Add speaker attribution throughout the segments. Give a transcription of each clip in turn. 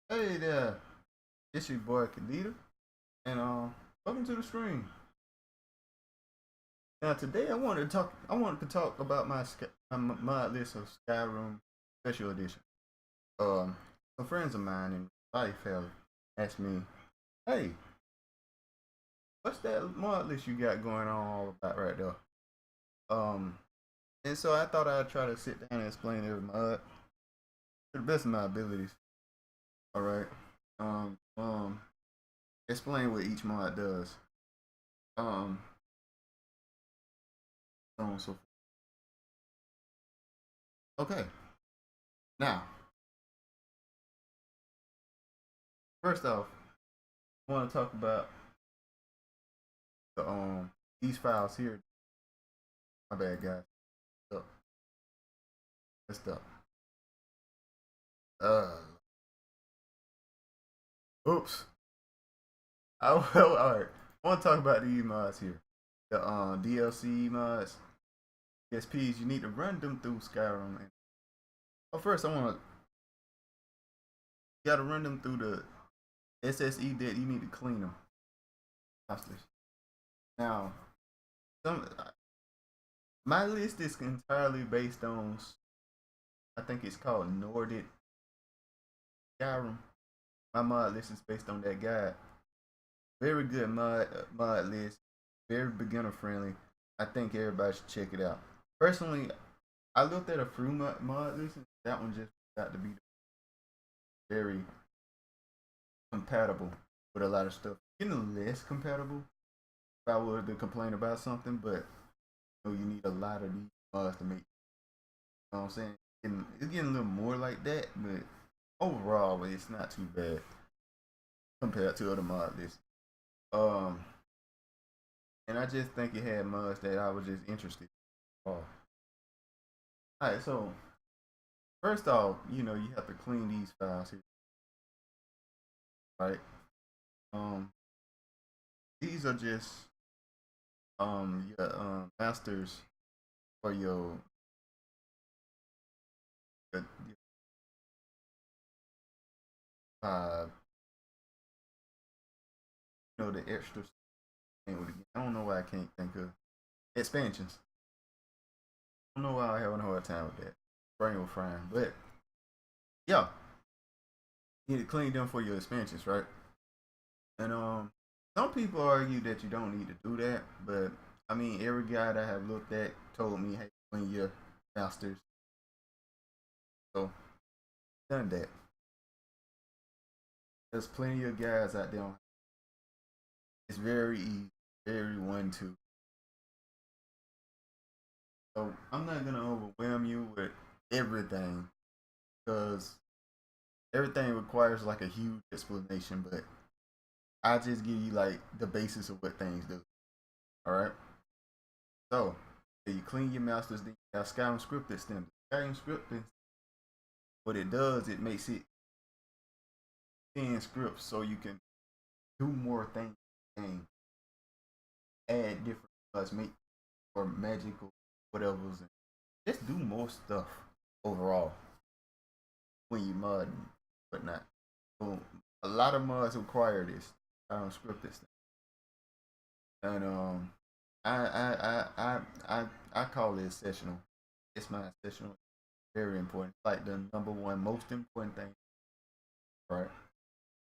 Speaker 1: Hey there, it's your boy Kadita, and welcome to the stream. Now today I wanted to talk about my mod list of Skyrim Special Edition. Some friends of mine in life have asked me, "Hey, what's that mod list you got going on all about right there?" Um, and so I thought I'd try to sit down and explain every mod to the best of my abilities. All right. Um, um, explain what each mod does. Um, so on and so forth. Okay. Now, first off, I want to talk about the these files here. My bad, guys. So, messed up. Uh, oops. Well, all right. I want to talk about these mods here. The DLC mods, SPs. You need to run them through Skyrim. Well, first, I want to you got to run them through the SSE that you need to clean them. Now, some my list is entirely based on I think it's called Nordic Skyrim. My mod list is based on that guide. Very good mod list. Very beginner friendly. I think everybody should check it out. Personally, I looked at a few mod lists. That one just got to be very compatible with a lot of stuff. Getting less compatible if I were to complain about something, but you need a lot of these mods to make. You know what I'm saying? It's getting a little more like that, but overall, it's not too bad compared to other mod lists. Um, and I just think it had mods that I was just interested in. All right, so first off, you have to clean these files here, right? Um, these are just your masters for your uh the extra. I don't know why I can't think of expansions. I don't know why I'm having a hard time with that. Brain will frying, but yeah, you need to clean them for your expansions, right? And some people argue that you don't need to do that, but I mean, every guy that I have looked at told me, hey, clean your masters. So done that. There's plenty of guys out there. It's very easy, very one two. So I'm not gonna overwhelm you with everything because everything requires like a huge explanation. But I just give you like the basis of what things do. All right. So you clean your masters, then you have Skyrim script extender. Skyrim script, what it does, it makes it 10 scripts so you can do more things and add different make or magical whatever's and just do more stuff overall when you mod and whatnot. So a lot of mods require this. I don't script this thing. And I call it sessional. It's my sessional. Very important. Like the number one most important thing. Right.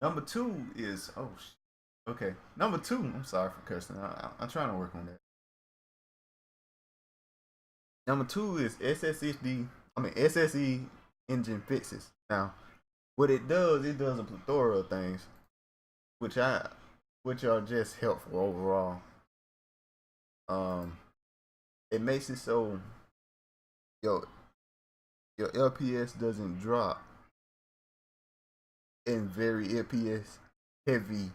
Speaker 1: Number two is okay. Number two. I'm sorry for cursing. I'm trying to work on that. Number two is SSD. I mean SSE engine fixes. Now, what it does a plethora of things, which I, which are just helpful overall. Um, it makes it so your your LPS doesn't drop in very LPS heavy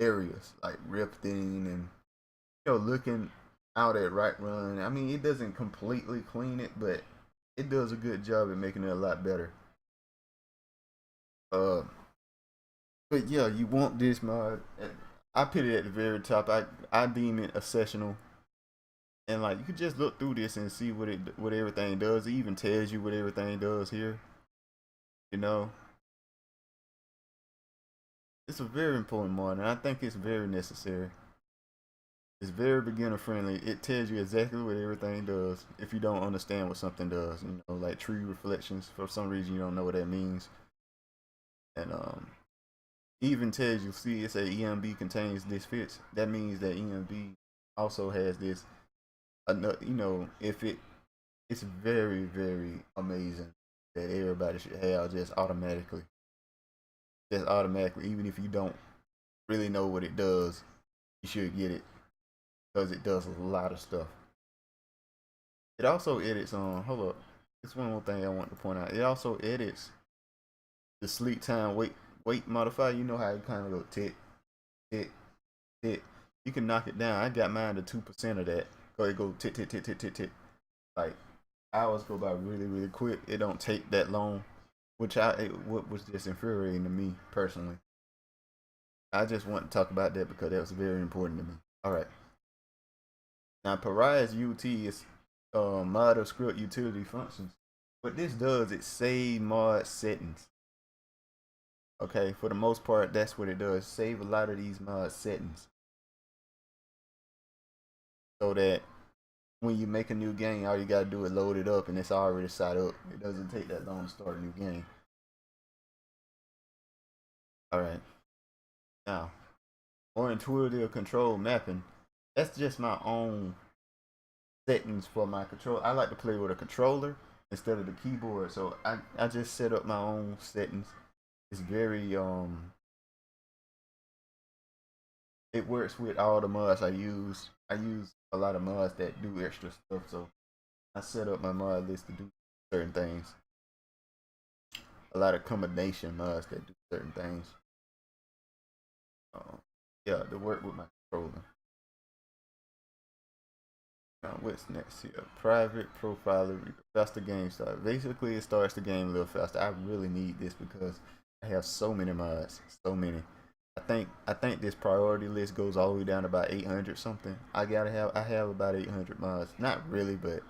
Speaker 1: areas like rifting and looking out at right run. I mean, it doesn't completely clean it, but it does a good job at making it a lot better. Uh, but yeah, you want this mod. I put it at the very top. I deem it a sessional, and like you could just look through this and see what everything does. It even tells you what everything does here. You know, it's a very important mod, and I think it's very necessary. It's very beginner friendly. It tells you exactly what everything does if you don't understand what something does. You know, like tree reflections. For some reason, you don't know what that means, and even tells you, see, it's a EMB contains this fits. That means that EMB also has this. You know, if it's very very amazing that everybody should have just automatically, even if you don't really know what it does, you should get it because it does a lot of stuff. It also edits on. Hold up, it's one more thing I want to point out. It also edits the sleep time wait modifier. You know how it kind of go tick tick tick. You can knock it down. I got mine to 2% of that. So it go tick tick tick tick tick tick. Like hours go by really really quick. It don't take that long, which what was just infuriating to me personally. I just want to talk about that because that was very important to me. All right. Now, Pariah's UT is mod or script utility functions. What this does, it save mod settings. Okay, for the most part, that's what it does. Save a lot of these mod settings so that when you make a new game, all you gotta do is load it up and it's already set up. It doesn't take that long to start a new game. All right. Now, more intuitive control mapping. That's just my own settings for my control. I like to play with a controller instead of the keyboard, so I just set up my own settings. It's very it works with all the mods I use. I use a lot of mods that do extra stuff, so I set up my mod list to do certain things. A lot of combination mods that do certain things. Yeah, to work with my controller. Now, what's next here? Private profiler, faster game start. Basically, it starts the game a little faster. I really need this because I have so many mods, so many. I think this priority list goes all the way down to about 800 something. I have about 800 mods. Not really, but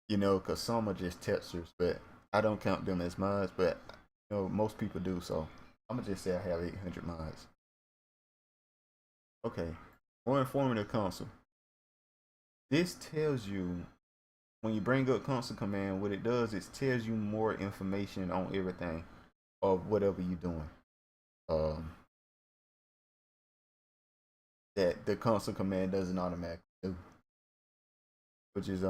Speaker 1: you know, cause some are just textures, but I don't count them as mods. But you know, most people do, so I'm gonna just say I have 800 mods. Okay, more informative console. This tells you when you bring up console command, what it does is tells you more information on everything of whatever you're doing. Um, that the console command doesn't automatically do, which is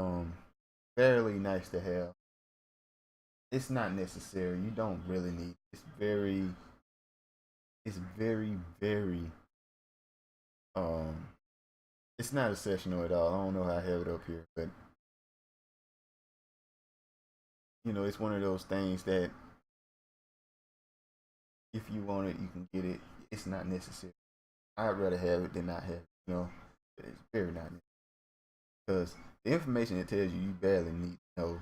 Speaker 1: fairly nice to have. It's not necessary. You don't really need. It's very very um. It's not exceptional at all. I don't know how I have it up here, but you know, it's one of those things that if you want it, you can get it. It's not necessary. I'd rather have it than not have it. You know, it's very not necessary because the information it tells you, you barely need to know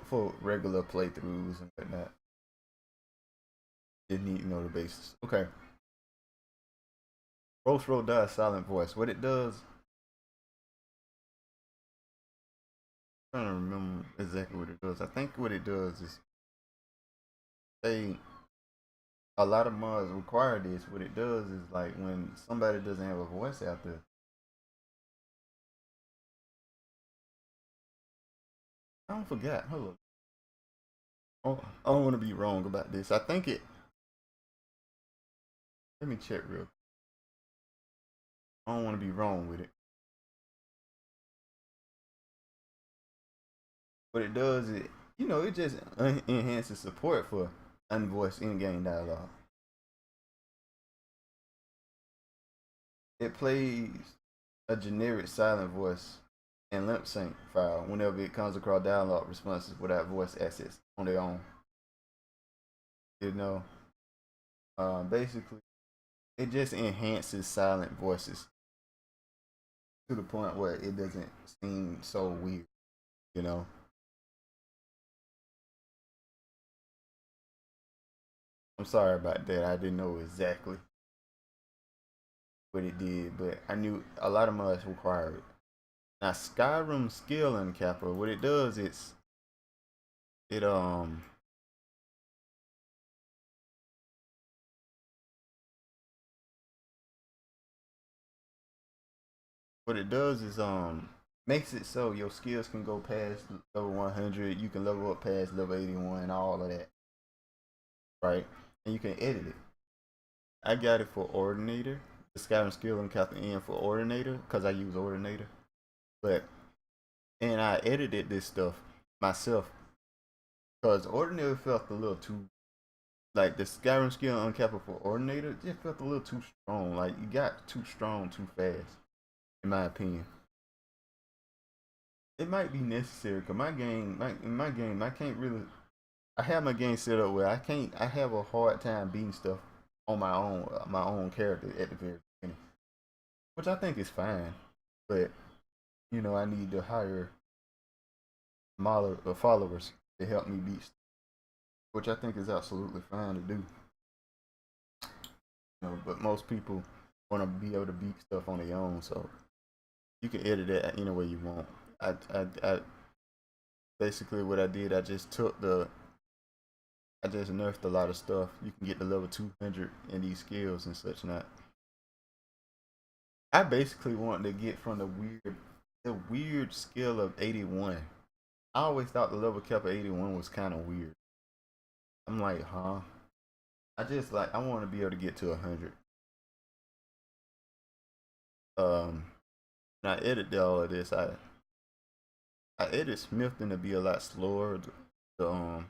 Speaker 1: for regular playthroughs and whatnot. You need to know the basis. Okay. Ghost Road does silent voice. What it does, I'm trying to remember exactly what it does. I think what it does is they a lot of mods require this. What it does is like when somebody doesn't have a voice out there. I don't forget. Hold up. Oh, I don't want to be wrong about this. I think it. Let me check real. I don't want to be wrong with it. What it does is, you know, it just enhances support for unvoiced in-game dialogue. It plays a generic silent voice and lip sync file whenever it comes across dialogue responses without voice assets on their own. You know, basically, it just enhances silent voices to the point where it doesn't seem so weird. You know, I'm sorry about that. I didn't know exactly what it did, but I knew a lot of mods require it. Now, Skyrim skill uncapper, what it does is it what it does is makes it so your skills can go past level 100. You can level up past level 81, all of that, right? And you can edit it. I got it for Ordinator. The Skyrim skill I'm capping in for Ordinator because I use Ordinator. But and I edited this stuff myself because Ordinator felt a little too like the Skyrim skill uncapped for Ordinator just felt a little too strong. Like you got too strong too fast, in my opinion. It might be necessary because in my game, I can't really. I have my game set up where I can't. I have a hard time beating stuff on my own character at the very beginning, which I think is fine. But I need to hire followers to help me beat, stuff, which I think is absolutely fine to do. But most people want to be able to beat stuff on their own, so you can edit it any way you want. I basically what I did, I just nerfed a lot of stuff. You can get to level 200 in these skills and such not. I basically wanted to get from the weird skill of 81. I always thought the level cap of 81 was kind of weird. I'm like, huh? I want to be able to get to 100. Um, and I edited all of this. I edited Smithton to be a lot slower to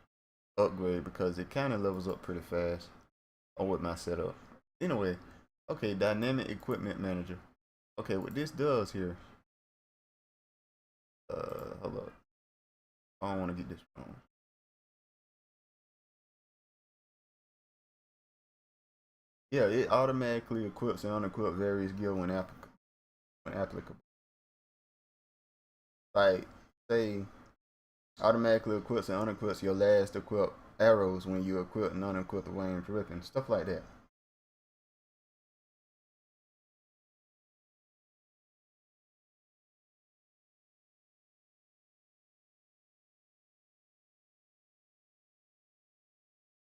Speaker 1: upgrade because it kind of levels up pretty fast on with my setup. Anyway, okay, dynamic equipment manager. Okay, what this does here. Hold up. I don't want to get this wrong. Yeah, it automatically equips and unequips various gear when applicable. Like, say, automatically equips and unequips your last equipped arrows when you equip and unequip the winged weapon, stuff like that.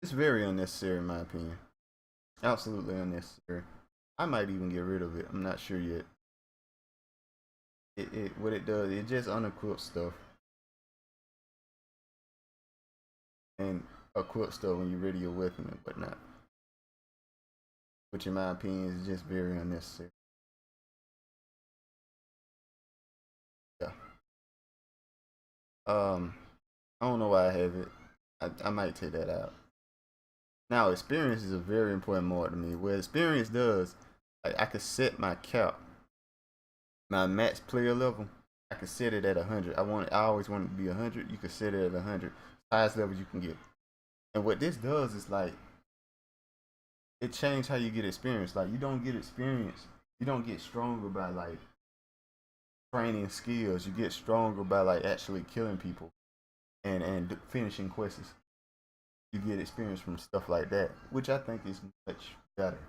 Speaker 1: It's very unnecessary in my opinion. Absolutely unnecessary. I might even get rid of it. I'm not sure yet. It what it does, it just unequips stuff and equips stuff when you ready your weapon and whatnot. Which in my opinion is just very unnecessary. Yeah. Um, I don't know why I have it. I might take that out. Now, experience is a very important mod to me. What experience does, I could set my cap, my max player level. I can set it at 100. I always want it to be 100. You can set it at 100, highest level you can get. And what this does is like it changes how you get experience. Like you don't get experience, you don't get stronger by like training skills. You get stronger by like actually killing people and finishing quests. You get experience from stuff like that, which I think is much better.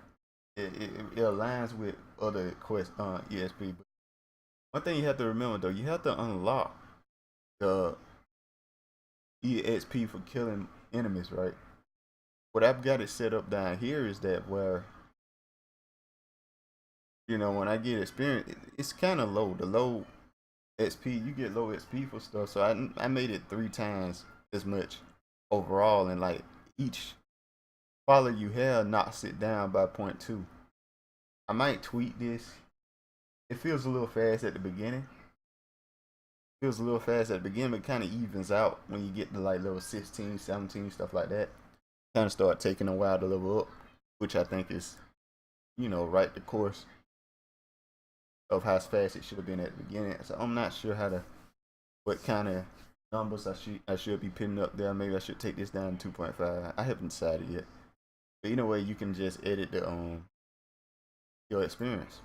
Speaker 1: It aligns with other ESP. But one thing you have to remember though, you have to unlock the EXP for killing enemies, right? What I've got it set up down here is that where when I get experience, it's kind of low. The low XP, you get low XP for stuff. So I made it 3 times as much overall, and like each follow you have knocks it down by point 0.2. I might tweak this. It feels a little fast at the beginning. Feels a little fast at the beginning, but kind of evens out when you get to like level 16, 17, stuff like that. Kind of start taking a while to level up, which I think is, right the course of how fast it should have been at the beginning. So I'm not sure what kind of numbers I should be putting up there. Maybe I should take this down to 2.5. I haven't decided yet. But either way, you can just edit the your experience.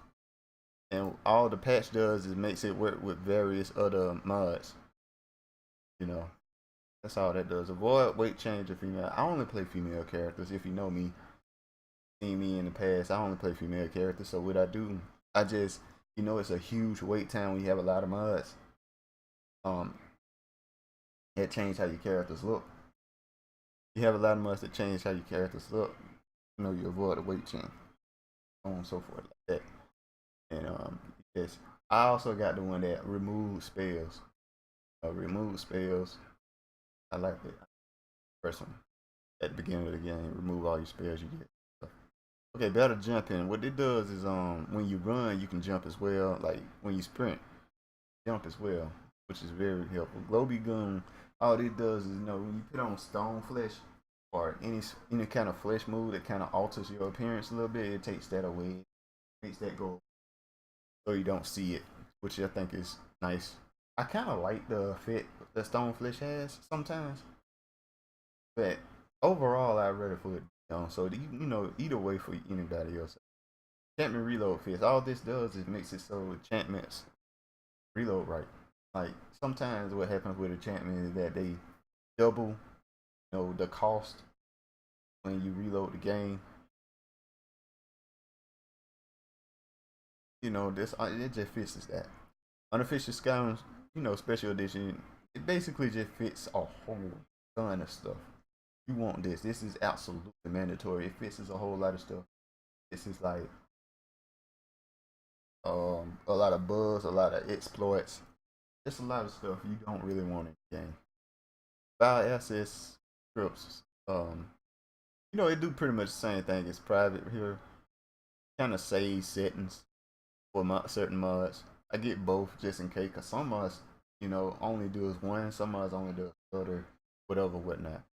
Speaker 1: And all the patch does is makes it work with various other mods. You know, that's all that does. Avoid weight change of female. I only play female characters. If you know me, seen me in the past, I only play female characters. So what I do, I just, it's a huge wait time when you have a lot of mods. Um, it change how your characters look. You have a lot of mods that change how your characters look. You avoid the weight change, so on and so forth like that. And yes, I also got the one that removes spells. Remove spells. I like it. First one at the beginning of the game, remove all your spells you get. Okay, better jumping. What it does is when you run, you can jump as well. Like when you sprint, jump as well, which is very helpful. Globy gun, all it does is when you put on stone flesh or any kind of flesh move that kind of alters your appearance a little bit, it takes that away, makes that go so you don't see it, which I think is nice. I kind of like the effect that stone flesh has sometimes, but overall, I read it for it. So either way for anybody else. Enchantment reload fits. All this does is makes it so enchantments reload right. Like sometimes what happens with enchantment is that they double, the cost when you reload the game. This it just fits that. Unofficial Skyrim, special edition. It basically just fits a whole ton of stuff. You want this? This is absolutely mandatory. It fits a whole lot of stuff. This is like a lot of bugs, a lot of exploits. Just a lot of stuff you don't really want in the game. File access scripts. It do pretty much the same thing as private here. Kind of save settings for certain mods. I get both just in case, cause some mods, only do is one. Some mods only do other, whatever, whatnot.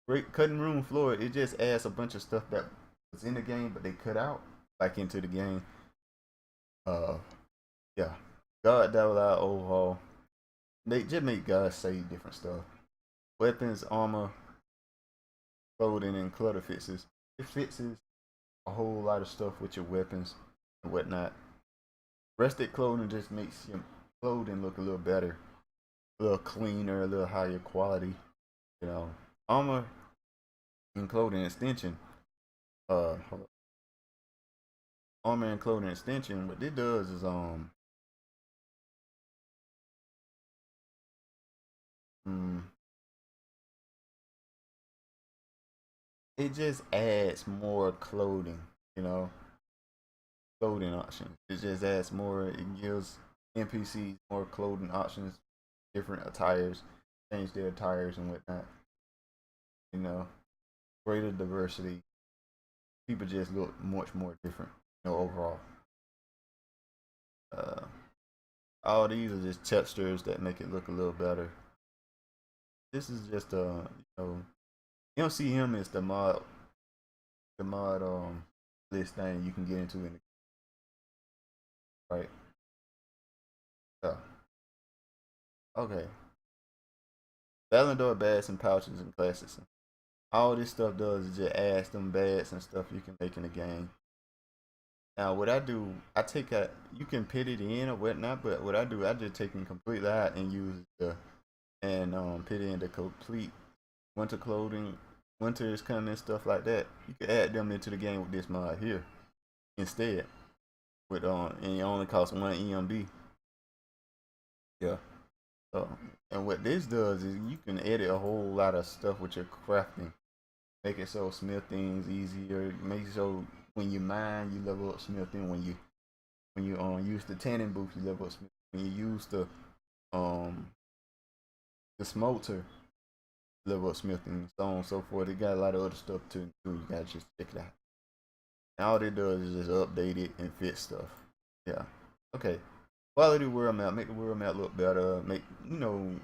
Speaker 1: Great cutting room floor. It just adds a bunch of stuff that was in the game, but they cut out back into the game. Yeah. God Devil Out overhaul. They just make God say different stuff. Weapons, armor, clothing, and clutter fixes. It fixes a whole lot of stuff with your weapons and whatnot. Rusted clothing just makes your clothing look a little better, a little cleaner, a little higher quality. Armor and clothing extension. Armor and clothing extension. What it does is mm, it just adds more clothing. You know, clothing options. It just adds more. It gives NPCs more clothing options, different attires, change their attires and whatnot. You know, greater diversity. People just look much more different. Overall. Uh, all these are just textures that make it look a little better. This is just MCM is the mod list thing you can get into in the right. Yeah. Okay. Valandor bags and pouches and classes. All this stuff does is just adds them bags and stuff you can make in the game. Now, what I do, I take a, you can put it in or whatnot, but what I do, I just take them completely out and use put it in the complete winter clothing. Winter is coming, stuff like that. You can add them into the game with this mod here instead. And it only costs one EMB. Yeah. So, and what this does is you can edit a whole lot of stuff with your crafting. Make it so smithing's easier. Make it so when you mine, you level up smithing. When you use the tanning booth, you level up smithing. When you use um the smelter, level up smithing, so on and so forth. It got a lot of other stuff too. You gotta just check it out. And all it does is just update it and fit stuff. Yeah. Okay. Quality world map. Make the world map look better. Make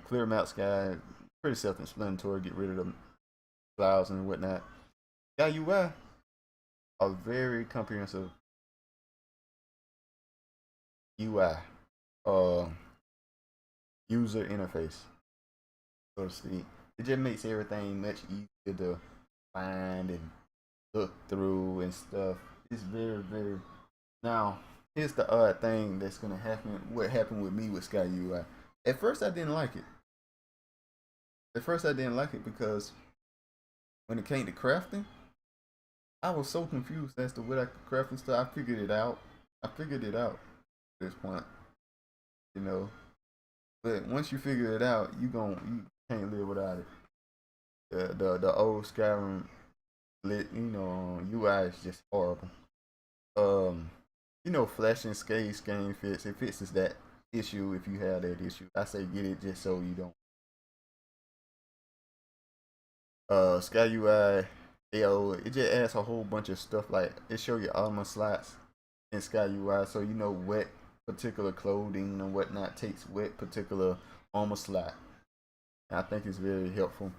Speaker 1: clear map sky. Pretty self-explanatory. Get rid of the clouds and whatnot. Got UI. A very comprehensive UI. Uh, user interface, so to speak. It just makes everything much easier to find and look through and stuff. It's very, very. Now, here's the odd thing that's gonna happen. What happened with me with Sky UI? At first, I didn't like it. At first, I didn't like it because when it came to crafting, I was so confused as to what I could craft and stuff. I figured it out. I figured it out at this point, you know. But once you figure it out, you can't live without it. The old Skyrim UI is just horrible. Um, flashing scale game fix. It fixes that issue if you have that issue. I say get it just so you don't. Sky UI, it just adds a whole bunch of stuff. Like it show you armor slots in Sky UI, so you know what particular clothing and whatnot takes what particular armor slot. And I think it's very helpful.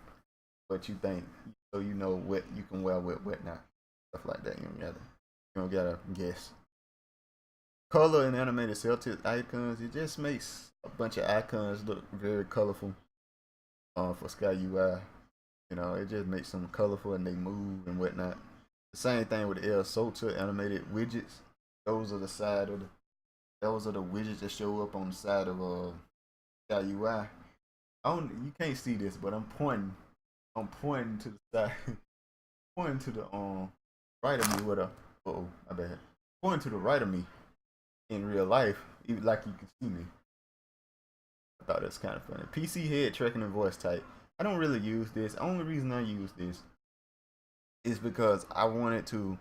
Speaker 1: What you think, so you know what you can wear with whatnot, stuff like that. You don't gotta guess. Color and animated cell tilt icons. It just makes a bunch of icons look very colorful. For Sky UI, it just makes them colorful and they move and whatnot. The same thing with the L Soul Tilt animated widgets. Those are the side of the those are the widgets that show up on the side of Sky UI. You can't see this, but I'm pointing. I'm pointing to the side, pointing to the right of me with a. Oh, my bad. Pointing to the right of me in real life, even like you can see me. I thought that's kind of funny. PC head tracking and voice type. I don't really use this. The only reason I use this is because I wanted to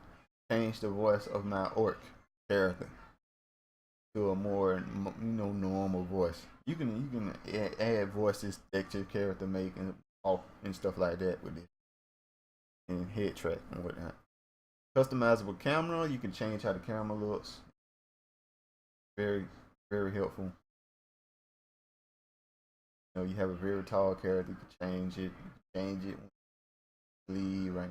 Speaker 1: change the voice of my orc character to a more normal voice. You can add voices that your character make and stuff like that with it, and head track and whatnot. Customizable camera. You can change how the camera looks. Very very helpful. You have a very tall character. You can change it. You can change it. Leave right.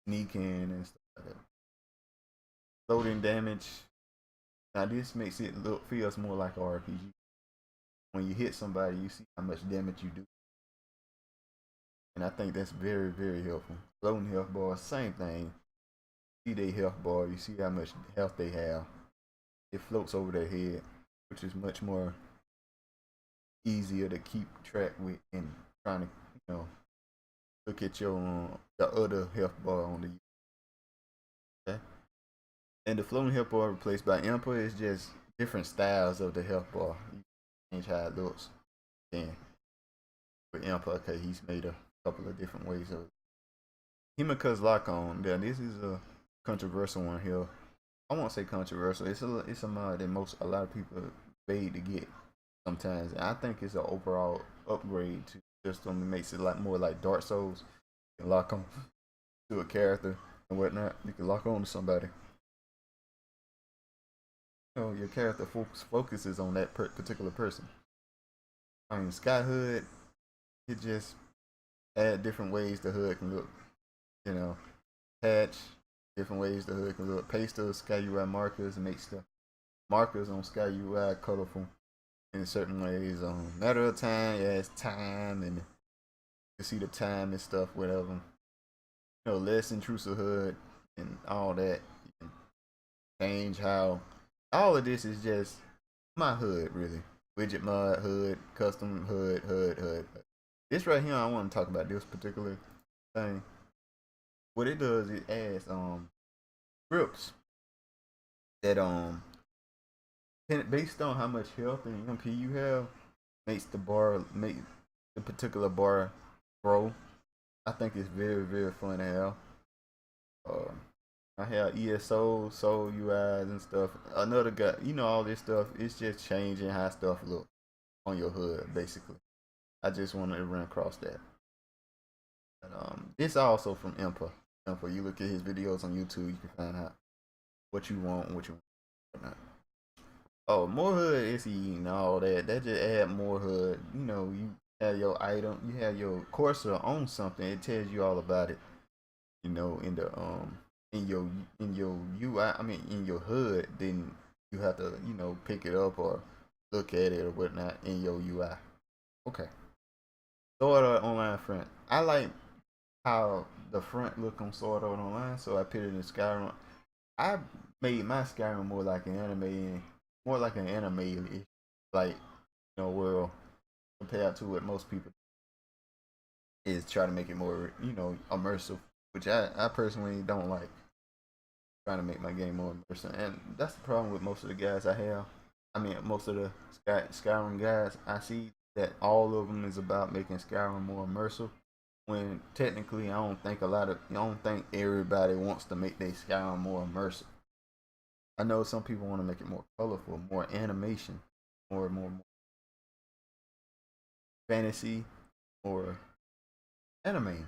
Speaker 1: Sneak in and stuff like that. Loading damage. Now this makes it feels more like a RPG. When you hit somebody, you see how much damage you do, and I think that's very very helpful. Floating health bar, same thing. You see their health bar, you see how much health they have. It floats over their head, which is much more easier to keep track with and trying to look at your the other health bar on the. Okay. And the floating health bar replaced by Emperor is just different styles of the health bar. You can change how it looks. Then with Emperor, okay, he's made a couple of different ways of it. Himika's lock on. Yeah, this is a controversial one here. I won't say controversial. It's a mod that a lot of people paid to get sometimes. And I think it's an overall upgrade to the system. It makes it more like Dark Souls. You can lock on to a character and whatnot. You can lock on to somebody. Your character focuses on that particular person. I mean, Sky Hood, it just add different ways the hood can look. Patch different ways the hood can look. Paste those Sky UI markers and make stuff markers on Sky UI colorful in certain ways. Matter of time, yeah, it's time, and you see the time and stuff, whatever. Less intrusive hood and all that. You can change how. All of this is just my hood, really. Widget mod, hood, custom hood. This right here, I want to talk about this particular thing. What it does, it adds scripts that based on how much health and MP you have, make the particular bar grow. I think it's very very fun to have. I have ESO, Soul UIs and stuff. Another guy, all this stuff. It's just changing how stuff look on your hood, basically. I just wanted to run across that. But, this also from Impa. Impa, you look at his videos on YouTube, you can find out what you want and what you want. Oh, more hood SE and all that. That just add more hood. You have your item, you have your cursor on something. It tells you all about it. In the in your UI, I mean in your hood, then you have to pick it up or look at it or whatnot in your UI. Okay. Sword Art Online front. I like how the front look on Sword Art Online, so I put it in Skyrim. I made my Skyrim more like an anime, like world compared to what most people is try to make it more immersive, which I personally don't like. Trying to make my game more immersive, and that's the problem with most of the guys I have. I mean, most of the Skyrim guys I see that all of them is about making Skyrim more immersive. When technically, I don't think everybody wants to make their Skyrim more immersive. I know some people want to make it more colorful, more animation, more fantasy, or anime.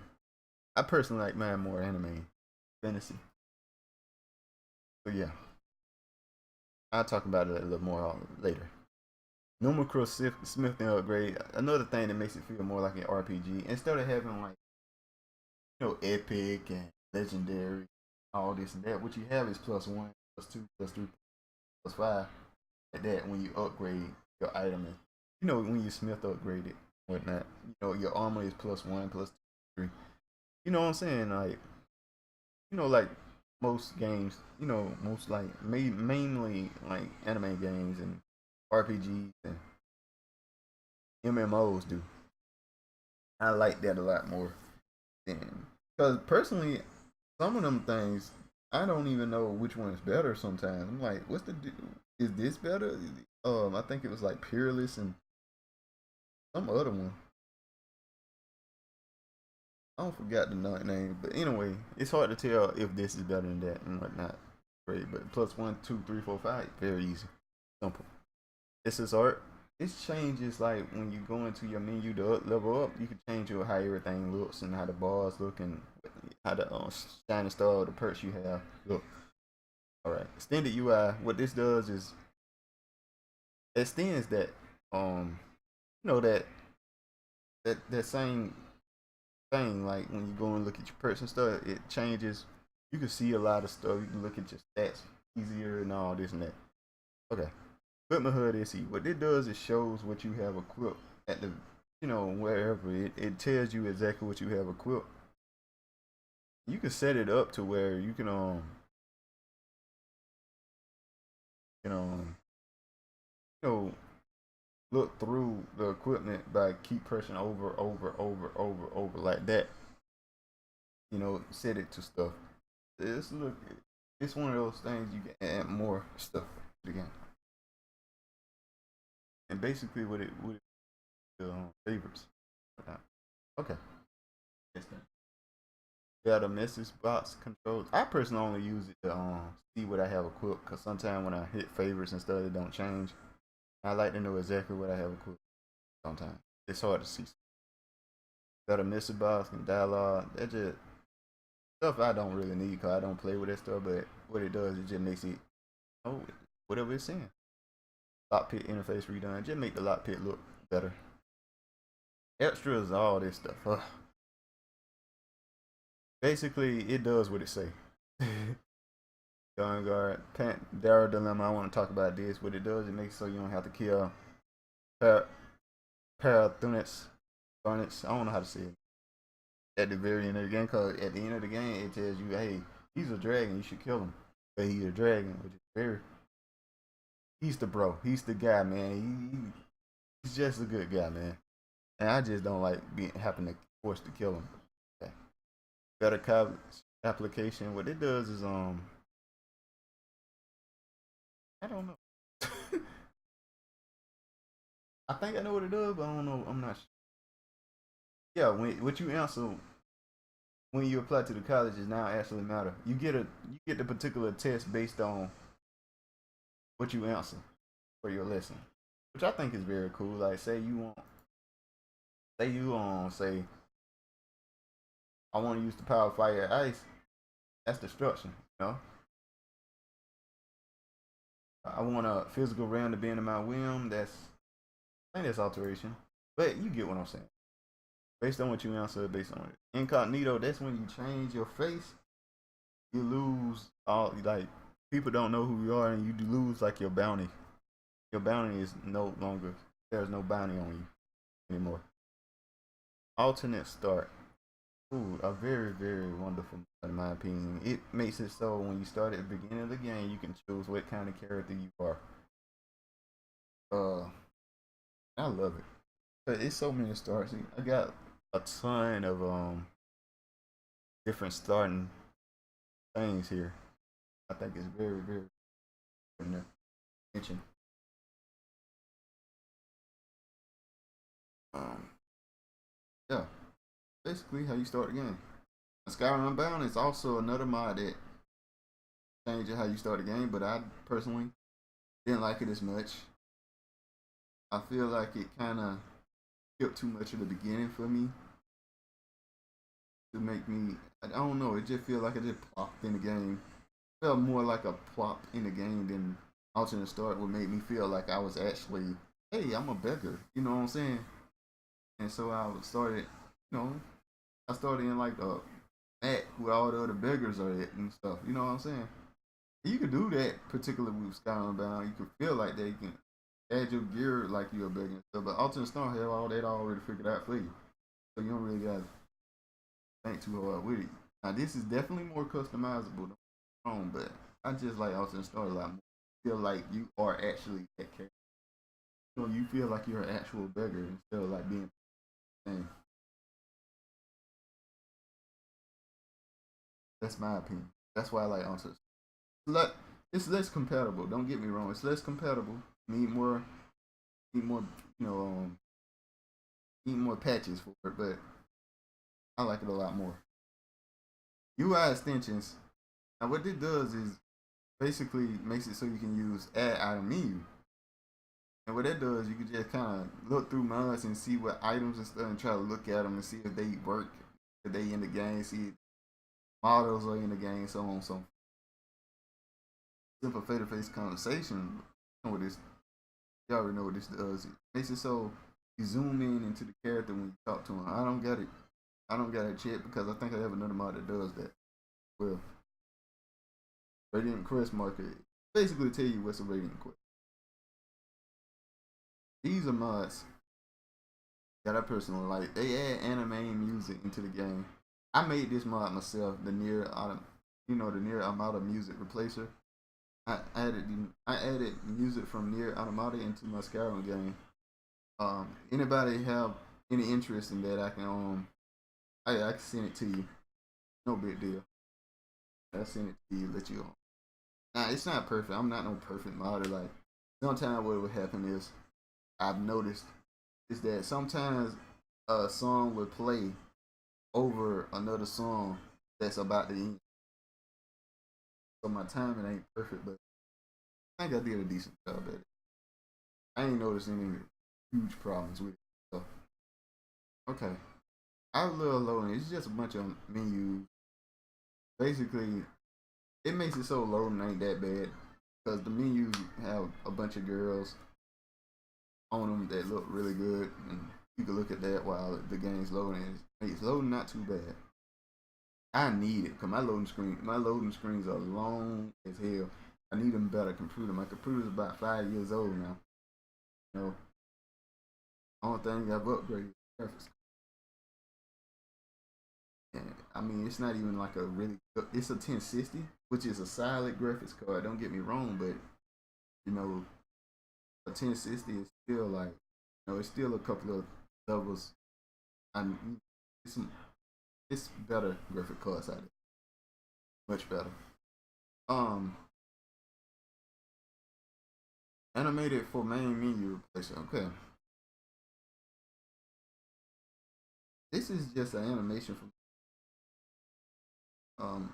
Speaker 1: I personally like mine more anime, fantasy. But yeah, I'll talk about it a little more later. Numerical smithing upgrade. Another thing that makes it feel more like an RPG. Instead of having like epic and legendary, all this and that, what you have is plus one, plus two, plus three, plus five. At that when you upgrade your item, and when you smith upgrade it, whatnot. Your armor is plus one, plus two, three. You know what I'm saying? Like like most games, most like mainly like anime games and RPGs and MMOs do. I like that a lot more than because personally, some of them things I don't even know which one is better. Sometimes I'm like, is this better? I think it was like Peerless and some other one. I don't forget the name, but anyway, it's hard to tell if this is better than that and whatnot. Great, but plus one, two, three, four, five, very easy, simple. This is art. It changes like when you go into your menu to level up. You can change how everything looks and how the bars look and how the shining star or the perks you have look. All right, extended UI. What this does is extends that that that same thing. Like when you go and look at your perks and stuff, it changes. You can see a lot of stuff. You can look at your stats easier and all this and that. Okay. Equipment HUD SE. What it does is shows what you have equipped at the wherever. It tells you exactly what you have equipped. You can set it up to where you can you know you know look through the equipment by keep pressing over like that. Set it to stuff. It's one of those things you can add more stuff to the game. And basically favorites. Okay. Yes, got a message box controls. I personally only use it to see what I have equipped because sometimes when I hit favorites and stuff, it don't change. I like to know exactly what I have equipped. Sometimes it's hard to see. Got a message box and dialogue. That just stuff I don't really need because I don't play with that stuff. But what it does, it just makes it whatever it's saying. Lockpick interface redone. Just make the lockpick look better. Extras, all this stuff. Basically, it does what it say. Gun guard, Darrow dilemma. I want to talk about this. What it does, it makes so you don't have to kill par- parathunets. Garnets. I don't know how to say it. At the very end of the game, cause at the end of the game, it tells you, hey, he's a dragon. You should kill him. But he's a dragon, which is very. He's the bro. He's the guy, man. He's just a good guy, man. And I just don't like having to force to kill him. Okay. Better application. What it does is I don't know. I think I know what it does, but I don't know. I'm not sure. Yeah, what you answer when you apply to the colleges now actually matter. You get the particular test based on what you answer for your lesson, which I think is very cool. Like say you say I want to use the power of fire, ice. That's destruction. I want a physical realm to be in my whim. I think that's alteration, but you get what I'm saying. Based on what you answer, based on it. Incognito, that's when you change your face. You lose all like people don't know who you are, and you lose like your bounty. Your bounty is no longer there's no bounty on you anymore. Alternate start. Ooh, a very, very wonderful, in my opinion. It makes it so when you start at the beginning of the game, you can choose what kind of character you are. Uh, I love it. But it's so many starts. I got a ton of different starting things here. I think it's very, very important to mention. Um, yeah, basically how you start the game. Skyrim Unbound is also another mod that changing how you start the game, but I personally didn't like it as much. I feel like it kind of took too much of the beginning for me to make me. I don't know. It just feel like I just plopped in the game. It felt more like a plop in the game than alternate start would make me feel like I was actually, hey, I'm a beggar. You know what I'm saying? And so I started, you know, I started in like the mat where all the other beggars are at and stuff. You know what I'm saying? You could do that, particularly with Skyrim Bound. You could feel like they can add your gear like you're a beggar and stuff. But alternate start have all that already figured out for you, so you don't really got to think too hard with it. Now this is definitely more customizable than Chrome, but I just like alternate start a lot more. Feel like you are actually that character. You know, you feel like you're an actual beggar instead of like being. That's my opinion. That's why I like alternate. It's less compatible. Don't get me wrong. It's less compatible. Need more, need more, you know, need more patches for it. But I like it a lot more. UI extensions. Now, what it does is basically makes it so you can use add item menu. And what that does, you can just kind of look through mods and see what items and stuff, and try to look at them and see if they work, if they in the game, see if models are in the game, so on, so simple face-to-face conversation. You know what this? You already know what this does. It makes it so you zoom in into the character when you talk to him. I don't get it. I don't get it yet because I think I have another mod that does that. Well, radiant quest marker basically tell you what's a radiant quest. These are mods that I personally like. They add anime music into the game. I made this mod myself, the near autumn, you know, the near Automata music replacer. I added music from near Automata into my Skyrim game. Anybody have any interest in that? I can send it to you. No big deal. I send it to you. Let you on. Nah, it's not perfect. I'm not no perfect modder. Like sometimes what would happen is I've noticed is that sometimes a song would play over another song that's about to end. So my timing ain't perfect, but I think I did a decent job at it. I ain't noticed any huge problems with it. So okay. I love loading. It's just a bunch of menus. Basically, it makes it so loading ain't that bad because the menus have a bunch of girls on them that look really good, and you can look at that while the game's loading. It's loading not too bad. I need it because my loading screens are long as hell. I need a better computer. My computer's about 5 years old now. You know, only thing I've upgraded graphics. And I mean, it's not even like a really. It's a 1060, which is a solid graphics card. Don't get me wrong, but you know, a 1060 is still like, you know, it's still a couple of levels. I'm it's it's better graphic cards out there, much better. Um, animated for main menu replacement. Okay, this is just an animation from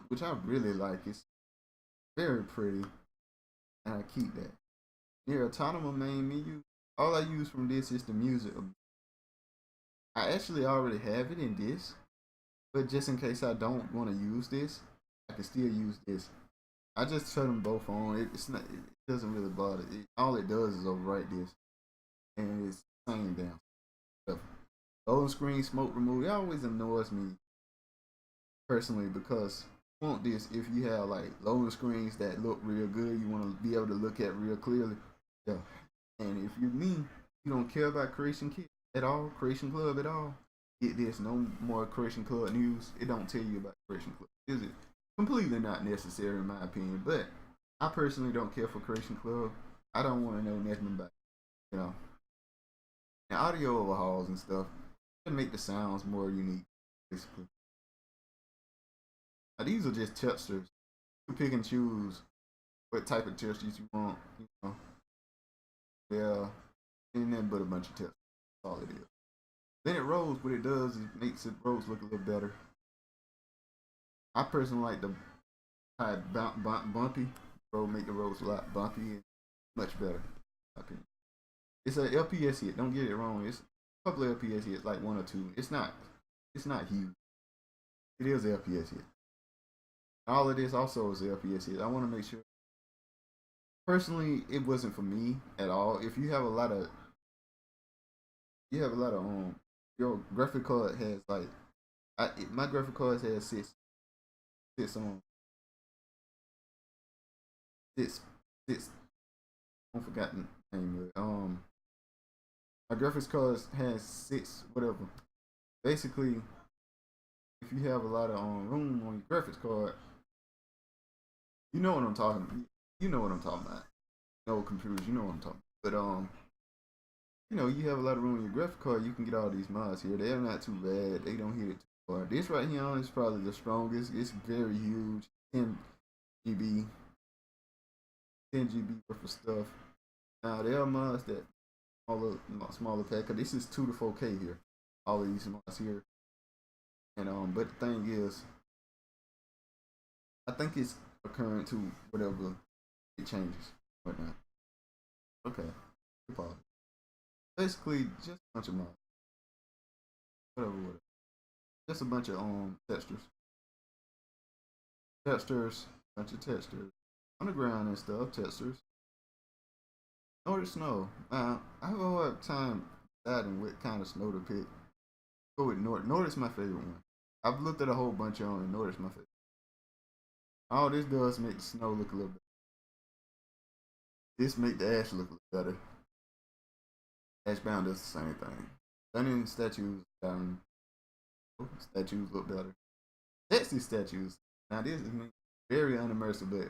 Speaker 1: which I really like. It's very pretty, and I keep that. Near autonomous main menu, all I use from this is the music. I actually already have it in this, but just in case I don't want to use this, I can still use this. I just turn them both on. It's not. It doesn't really bother. All it does is overwrite this, and it's same down stuff. Loading screen smoke remove. It always annoys me personally because you want this if you have like loading screens that look real good. You want to be able to look at real clearly. Yeah. And if you're me, you don't care about Creation Kit at all, Creation Club at all. Get this, no more Creation Club news. It don't tell you about Creation Club. Is it? Completely not necessary in my opinion. But I personally don't care for Creation Club. I don't want to know nothing about it, you know. And audio overhauls and stuff to make the sounds more unique, basically. Now these are just textures. You pick and choose what type of textures you want. You know, yeah, ain't nothing but a bunch of textures. That's all it is. Then it rolls. What it does is it makes it rolls look a little better. I personally like high bumpy. Road make the roads a lot bumpy and much better. Okay. It's a LPS hit. Don't get it wrong. It's a couple of LPS hits, like one or two. It's not. It's not huge. It is LPS hit. All of this also is LPS hit. I want to make sure. Personally, it wasn't for me at all. If you have a lot of, your graphic card has like, my graphic card has six six six. I forgot the name, but my graphics card has six whatever. Basically, if you have a lot of room on your graphics card, you know what I'm talking about. You know what I'm talking about. No computers, you know what I'm talking about. But you have a lot of room on your graphics card, you can get all these mods here. They're not too bad. They don't hit it too hard. This right here is probably the strongest. It's very huge. 10 GB, 10 GB worth of stuff. Now there are mods that smaller pack. Cause this is 2 to 4K here. All of these mods here. And but the thing is, I think it's occurring to whatever it changes right now. Okay. Basically, just a bunch of mods. Whatever. Just a bunch of textures. Bunch of textures. Underground and stuff, textures. Nordic snow. I have a hard time deciding what kind of snow to pick. Go with Nordic. Nordic's my favorite one. I've looked at a whole bunch of them, and Nordic's my favorite. All this does make the snow look a little better. This make the ash look a little better. Ashbound does the same thing. Stunning statues, statues look better. Sexy statues. Now this is very unimmersive, but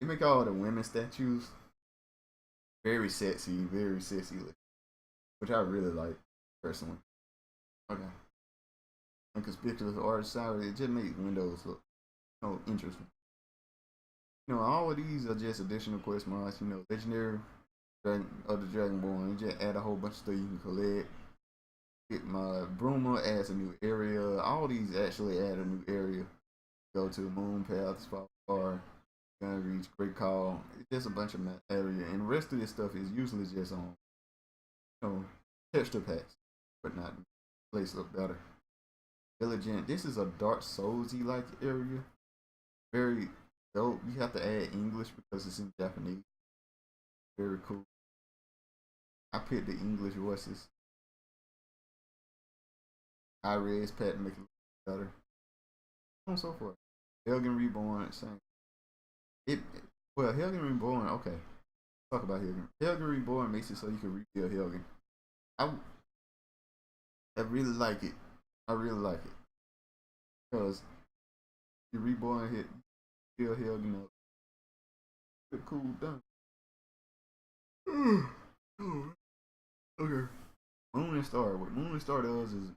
Speaker 1: they make all the women statues very sexy looking, which I really like personally. Okay. Inconspicuous art style, it just makes windows look interesting. All of these are just additional quest mods. Legendary of the Dragonborn. You just add a whole bunch of stuff you can collect. Get my Bruma adds a new area. All these actually add a new area. Go to Moon Path, Spot Bar, Gonna Reach, Great Call. It's just a bunch of area, and the rest of this stuff is usually just on, texture packs, but not place look better. Diligent. This is a Dark Soulsy like area. Very dope. You have to add English because it's in Japanese. Very cool. I picked the English voices. I res pack make it look better. And so forth. Helgen Reborn, same. Helgen Reborn. Okay, talk about Helgen. Helgen Reborn makes it so you can rebuild Helgen. I I really like it. I really like it because you reborn hit, build Helgen up. It's cool done. Okay. Moon and Star. What Moon and Star does is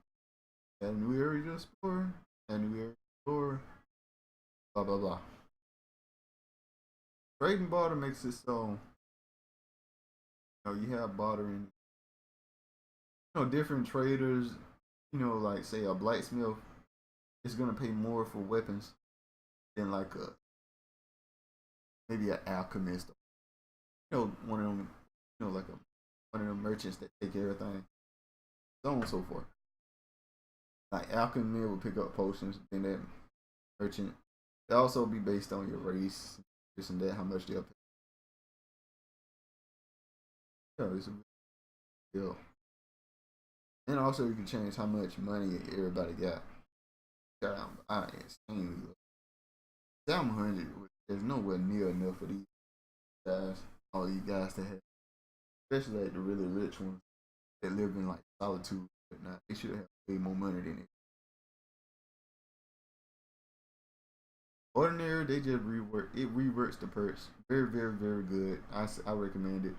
Speaker 1: add a new area to explore, add a new area to explore, blah blah blah. Trading barter makes it so you have bartering. Different traders. Like say a blacksmith is gonna pay more for weapons than like a maybe an alchemist. One of them. Like one of them merchants that take everything, so on and so forth. Like alchemy will pick up potions, then that merchant. It also be based on your race, this and that, how much they'll pay. It's a deal. And also you can change how much money everybody got. I insanely low. 700 there's nowhere near enough for these guys, all these guys to have, especially like the really rich ones that live in like solitude. But not, they should have way more money than it. Ordinary, they just rework. It reworks the perks. Very good. I recommend it.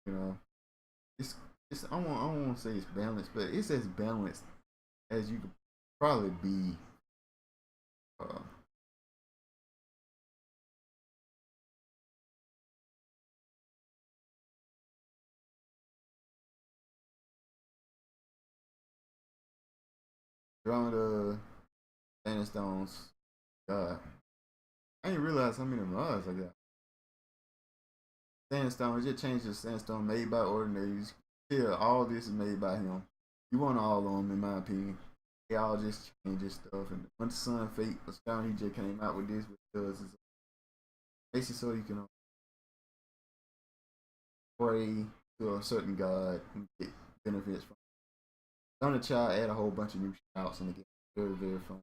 Speaker 1: You know, it's I don't want to say it's balanced, but it's as balanced as you could probably be. Uh, Drawing the Sandstones. God. I didn't realize how many mods I got. Sandstone, it just changed the sandstone made by ordinaries. Yeah, all this is made by him. You want all of them, in my opinion. They all just changes stuff. And once the Sun Fate was found, he just came out with this because it's basically so you can pray to a certain god and get benefits from it. On the child, add a whole bunch of new shouts and it gets very, very fun.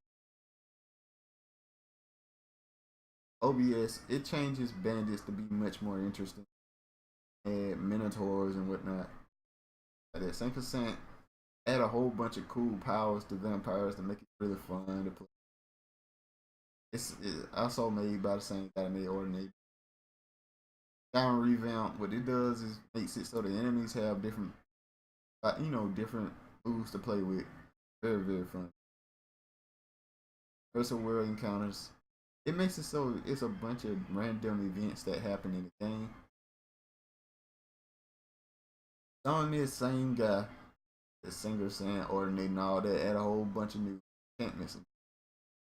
Speaker 1: OBS, it changes bandits to be much more interesting. And minotaurs and whatnot. Like that same percent, add a whole bunch of cool powers to vampires to make it really fun to play. It's also made by the same guy that made Ordinate. Skyrim Revamp, what it does is makes it so the enemies have different, different moves to play with. Very, very fun. Virtual world encounters. It makes it so it's a bunch of random events that happen in the game. On this same guy, the singer saying Ordinate and all that, add a whole bunch of new enchantments.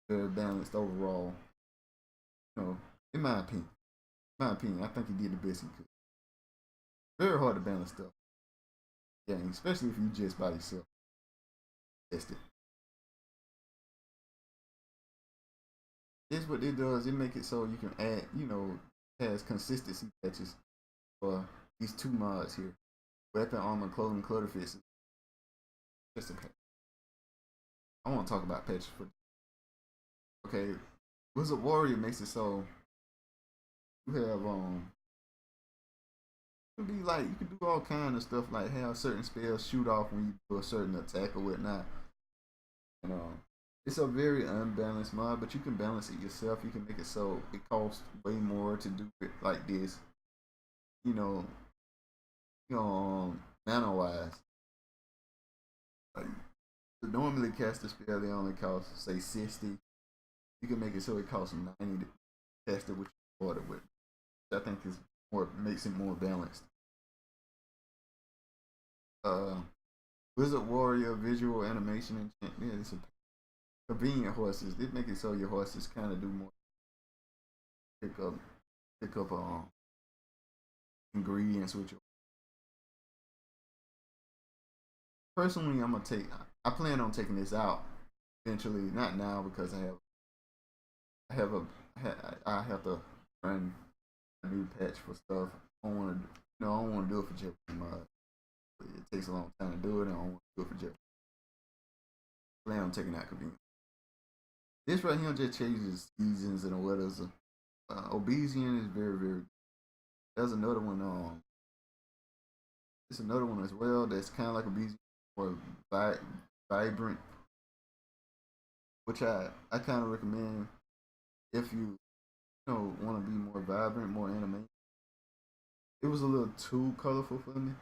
Speaker 1: Very balanced overall. In my opinion. I think he did the best he could. Very hard to balance stuff. Yeah, especially if you just by yourself. Test it. This what it does. It make it so you can add, has consistency patches for these two mods here. Weapon, armor, clothing, clutter fits. Just a patch. I want to talk about patches for. Okay, Wizard Warrior makes it so you have it can be like you can do all kind of stuff like have certain spells shoot off when you do a certain attack or whatnot. And it's a very unbalanced mod, but you can balance it yourself. You can make it so it costs way more to do it like this. You know, mana wise. Like to normally cast a spell, they only cost say 60. You can make it so it costs 90 to cast it with your order with. I think is more makes it more balanced. Uh, Wizard Warrior visual animation and yeah, it's a convenient horses. They make it so your horses kind of do more pick up pick up ingredients with you. Personally, I'm gonna take. I plan on taking this out eventually. Not now because I have a I have to run a new patch for stuff. I don't want to. I don't want to do it for Jeopardy mod. It takes a long time to do it, and I don't want to do it for Jeopardy. I plan on taking out convenience. This right here just changes seasons and weathers. Obesian is very, very. There's another one. It's another one as well that's kind of like Obesian or vibrant, which I kind of recommend if you want to be more vibrant, more animated. It was a little too colorful for me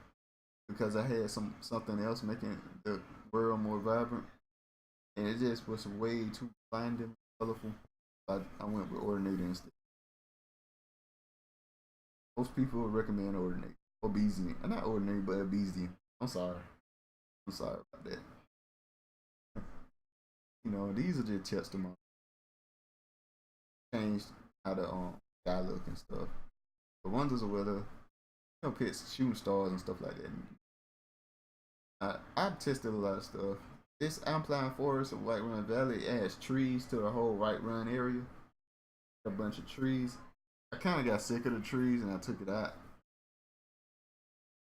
Speaker 1: because I had something else making the world more vibrant, and it just was way too blinding, colorful. I went with Ordinator instead. Most people would recommend Ordinator. Obesian. Not Ordinary, but Obesian. I'm sorry. I'm sorry about that. These are just tips to my changed how the guy look and stuff. The Wonders of Weather, pits, shooting stars and stuff like that. I've tested a lot of stuff. This Alpine Forest of White Run Valley adds trees to the whole White Run area. A bunch of trees. I kind of got sick of the trees and I took it out.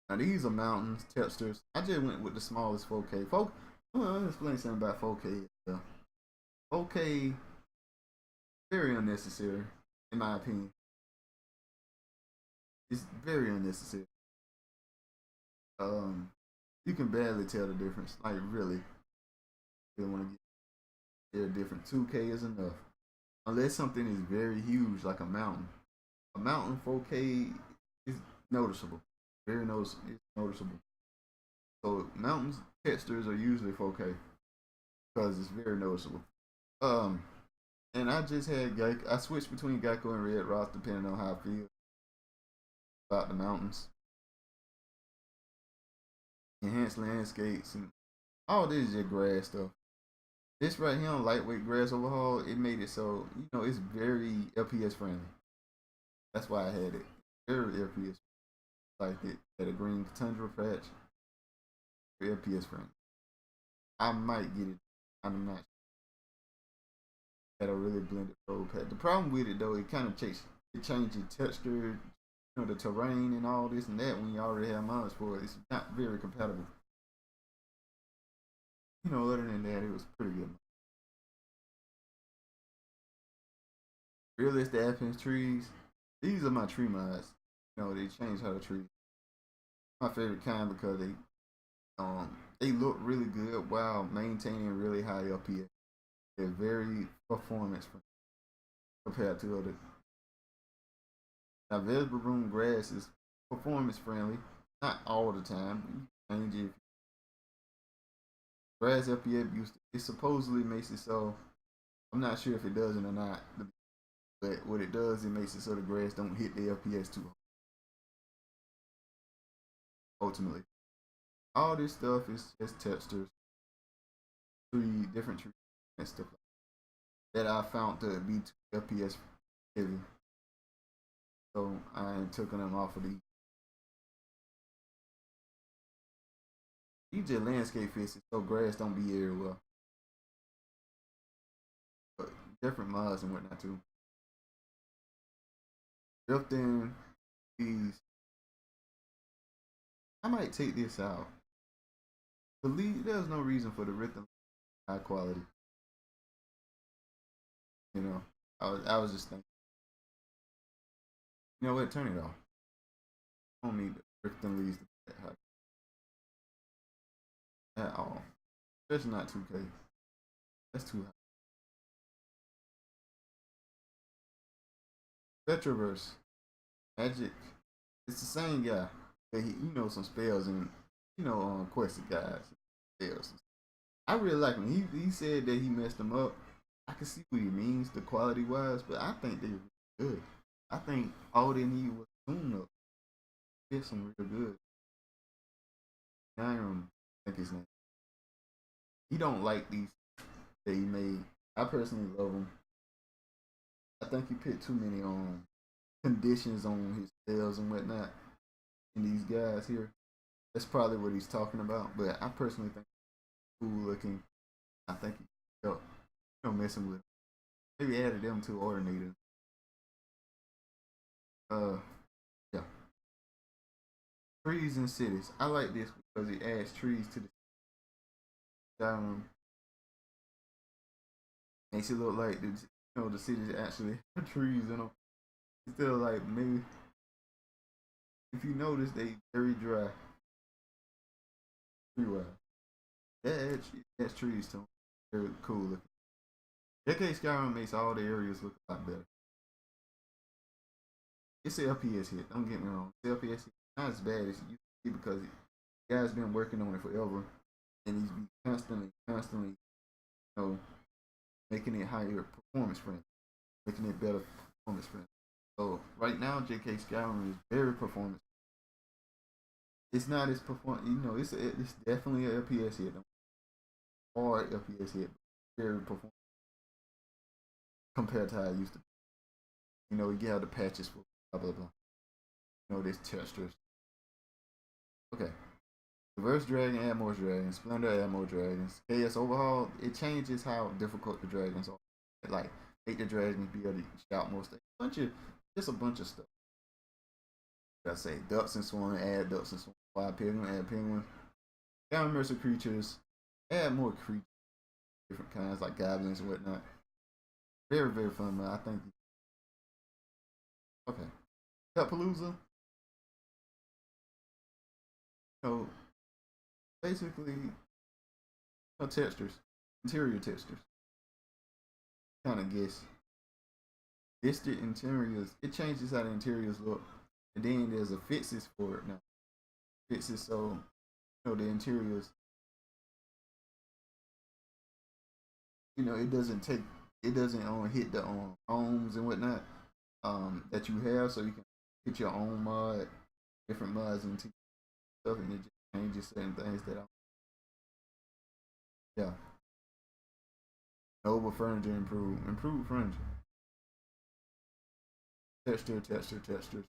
Speaker 1: Now these are mountains, textures. I just went with the smallest 4K. I'm gonna explain something about 4K. 4K very unnecessary, in my opinion. It's very unnecessary. Um, you can barely tell the difference. Like really, you want to get a different. 2K is enough, unless something is very huge, like a mountain. A mountain 4K is noticeable, very It's noticeable. So mountains textures are usually 4K because it's very noticeable. Um, and I just had Geico. I switched between Geico and Red Rock depending on how I feel about the mountains. Enhanced landscapes and all this is just grass stuff. This right here on lightweight grass overhaul, it made it so it's very LPS friendly. That's why I had it. Very LPS like it. Had a green tundra patch. Very LPS friendly. I might get it. I'm not. Had a really blended road patch. The problem with it though, it kind of changes. It changes texture, the terrain and all this and that when you already have mods for it. It's not very compatible. Other than that, it was pretty good. Realistic Athens trees. These are my tree mods. They change how the trees. My favorite kind because they look really good while maintaining really high LPS. They're very performance compared to other. Now, vegetable room grass is performance friendly, not all the time. But you change it. Grass LPS boost. It supposedly makes it so. I'm not sure if it does it or not, but what it does, it makes it so the grass don't hit the LPS too hard. Ultimately, all this stuff is just textures, different trees and stuff like that I found to be too LPS heavy. So I took them off of these just landscape fixes so grass don't be here well. But different mods and whatnot too. Drifting these. I might take this out. There's no reason for the rhythm high quality. You know, I was just thinking. You know what? Turn it off. I don't need the rhythm leads to that high at all. Especially not 2K. That's too high. Petroverse. Magic. It's the same guy. But some spells and quested guys. Spells. I really like him. He said that he messed them up. I can see what he means, the quality wise, but I think they're really good. I think all they need was tune up. Get some real good. Skyrim, I think his name. He don't like these that he made. I personally love him. I think he put too many conditions on his spells and whatnot. And these guys here, that's probably what he's talking about. But I personally think cool looking. I think he felt messing with him. Maybe added them to Ordinator. Yeah. Trees and cities. I like this because it adds trees to the makes it look like the cities actually have trees in them. Still like maybe if you notice they very dry. Tree wise. That's trees to them. Very cool looking. JK Skyrim makes all the areas look a lot better. It's an LPS hit. Don't get me wrong. It's LPS hit. Not as bad as it used to be because the guy's been working on it forever, and he's been constantly, making it higher performance friendly, making it better performance friendly. So right now, JK Skyrim is very performance. It's not as perform. It's definitely an LPS hit. Hard LPS hit, very performance compared to how it used to be. We get the patches for blah blah blah. This textures. Okay. Reverse Dragon, add more dragons. Splendor, add more dragons. KS Overhaul, it changes how difficult the dragons are. Like, make the dragons be able to shout more stuff. Just a bunch of stuff. I say ducks and swan, add ducks and swan. Fly penguin, add penguins. Down immersive creatures, add more creatures. Different kinds like goblins and whatnot. Very, very fun, man. I think. Okay. Palooza. Basically, textures, interior textures. Kind of guess. This the interiors. It changes how the interiors look, and then there's a fixes for it now. Fixes so the interiors. It doesn't hit the homes and whatnot that you have, so you can hit your own mod, different mods and stuff, and it just changes certain things that. Yeah. Noble furniture improved furniture. Texture.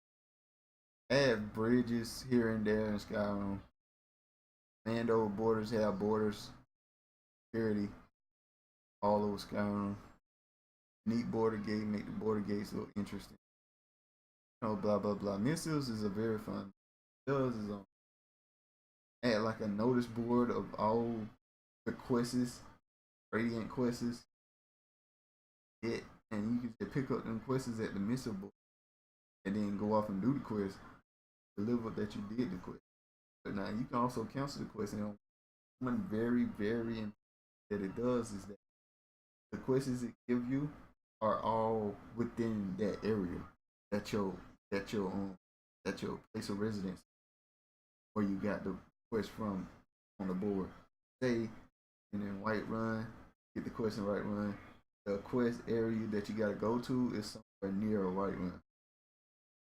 Speaker 1: Add bridges here and there in Skyrim. Mando borders have borders. Security all over Skyrim. Neat border gate, make the border gates look interesting. Blah blah blah. Missiles is a very fun. Does is add like a notice board of all the quests, radiant quests. It and you can just pick up them quests at the missile board, and then go off and do the quest. Deliver that you did the quest. But now you can also cancel the quest. And one very important that it does is that the quests it give you are all within that area that your that your that your place of residence where you got the quest from on the board. Say and then Whiterun, get the quest in Whiterun. The quest area that you gotta go to is somewhere near a Whiterun,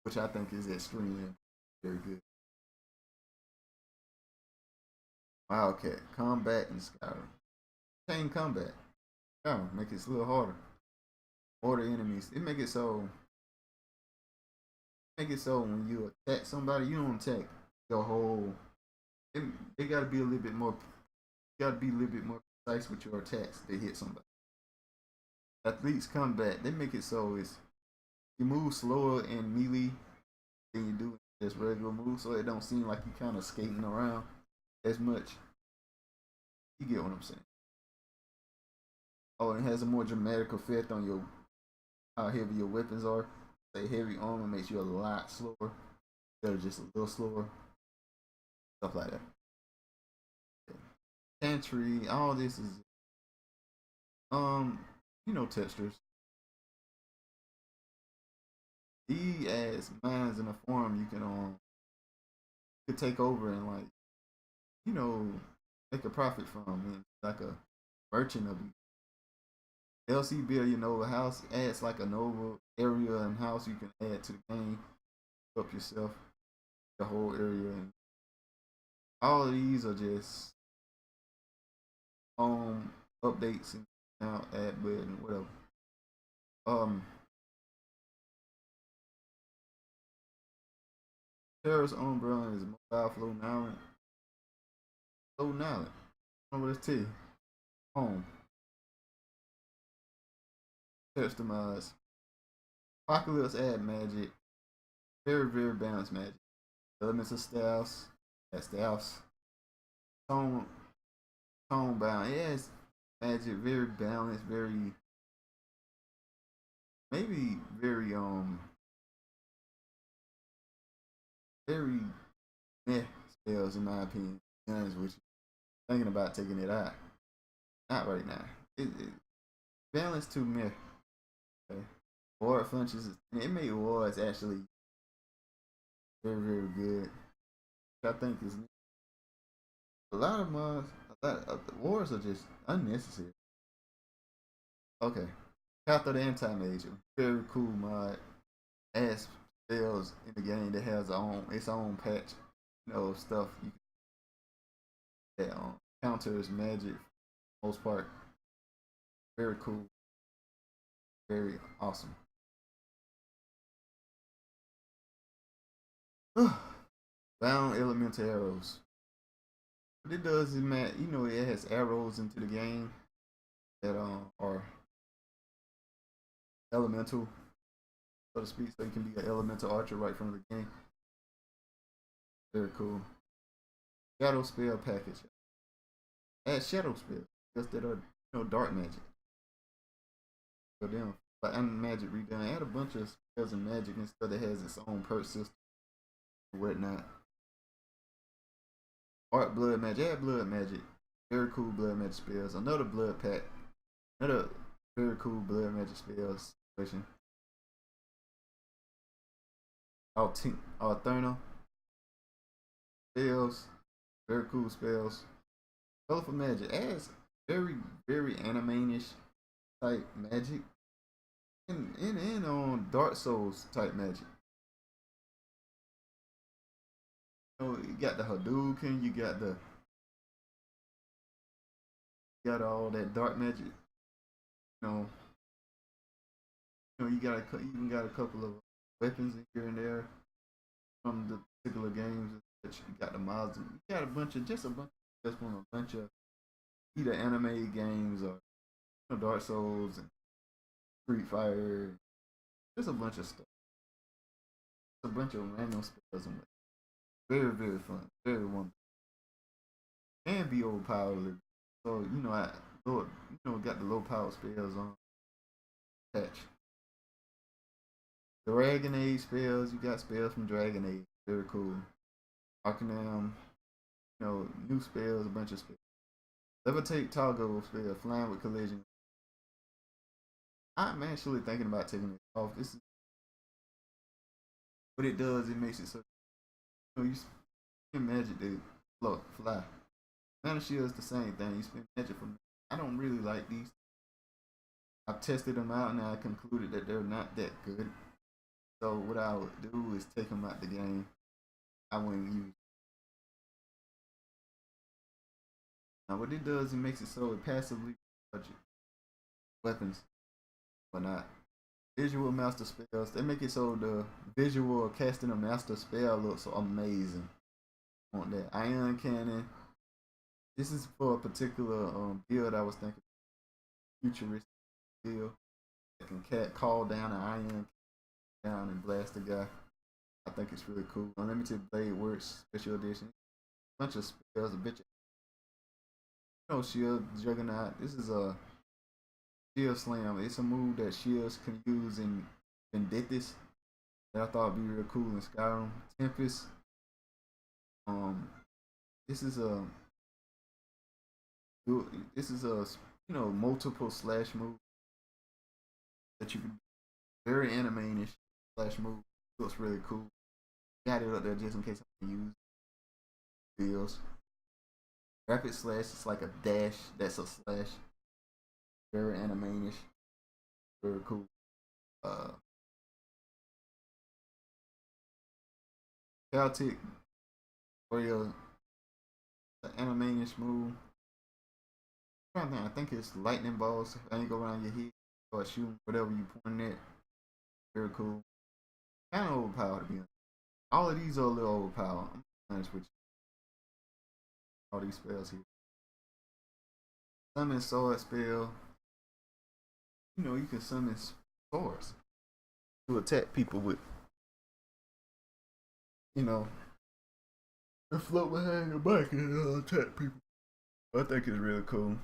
Speaker 1: which I think is extremely very good. Wildcat combat in Skyrim. Chain combat. Skyrim make it a little harder. Order enemies. It make it so when you attack somebody, you don't attack the whole. They gotta be a little bit more. You gotta be a little bit more precise with your attacks to hit somebody. Athletes combat. They make it so it's you move slower in melee than you do just regular moves, so it don't seem like you kind of skating around as much. You get what I'm saying? Oh, and it has a more dramatic effect on your how heavy your weapons are. Say heavy armor makes you a lot slower instead of just a little slower. Stuff like that. Pantry, all this is textures. These as mines in a form you could take over and like you know make a profit from and like a merchant of LC build your noble house adds like a noble area and house you can add to the game, up yourself, the whole area, and all of these are just updates and now add button whatever. Um, Terrace Umbrella is mobile flow now. Flow now. What it's T. Home. Customize. Apocalypse add magic. Very balanced magic. Elements of staffs. That staffs. Tone bound. Yes, magic very balanced, maybe very meh spells in my opinion. To be honest with you. Thinking about taking it out. Not right now. It balanced to meh. Okay. Ward functions it made wards actually very good. Which I think is a lot of mods a lot of the wars are just unnecessary. Okay. Path of the Anti-Mage, very cool mod. Adds spells in the game that has its own patch, stuff you that counters magic for the most part. Very cool, very awesome. Bound elemental arrows. What it does is, man, it has arrows into the game that are elemental, so to speak, so you can be an elemental archer right from the game. Very cool. Shadow spell package. Add shadow spells, just that are dark magic. So then, but magic redone. Add a bunch of spells and magic and stuff that has its own perk system and whatnot. Art blood magic. Add blood magic. Very cool blood magic spells. Another blood pack. Another very cool blood magic spells. Alternal spells. Very cool spells. Colorful magic adds very anime-ish type magic and on Dark Souls type magic. You got the Hadouken, you got all that dark magic You know, you even got a couple of weapons in here and there from the particular games that you got the mods. You got a bunch just from a bunch of either anime games or Dark Souls and Street Fighter. Just a bunch of stuff. A bunch of random spells and very very fun, very wonderful, and be overpowered. So got the low power spells on patch. Dragon Age spells, you got spells from Dragon Age, very cool. Arcanum, new spells, a bunch of spells. Levitate toggle spell, flying with collision. I'm actually thinking about taking it off. This is what it does. It makes it so you spend magic to fly. Mana shield is the same thing. You spend magic for. I don't really like these. I've tested them out and I concluded that they're not that good. So what I would do is take them out the game. I wouldn't use. Now what it does, it makes it so it passively charges weapons, but not visual master spells. They make it so the visual of casting a master spell looks amazing. I want that ion cannon. This is for a particular build I was thinking, futuristic build that can call down an ion down and blast the guy. I think it's really cool. Unlimited Blade Works Special Edition. Bunch of spells, a bitch. Shield Juggernaut. This is a Shield Slam. It's a move that shields can use in Vendettas that I thought would be real cool in Skyrim. Tempest. This is a multiple slash move that you can very anime-ish slash move. Looks really cool. Got it up there just in case I can use deals. Rapid slash, it's like a dash that's a slash. Very anime-ish. Very cool. Celtic warrior, anime-ish move. I think it's lightning balls. They go around your head or shooting whatever you point at. Very cool. Kind of overpowered to be honest. All of these are a little overpowered. I'm honest with you. All these spells here. Summon sword spell. You can summon swords to attack people with. They float behind your back and attack people. I think it's really cool.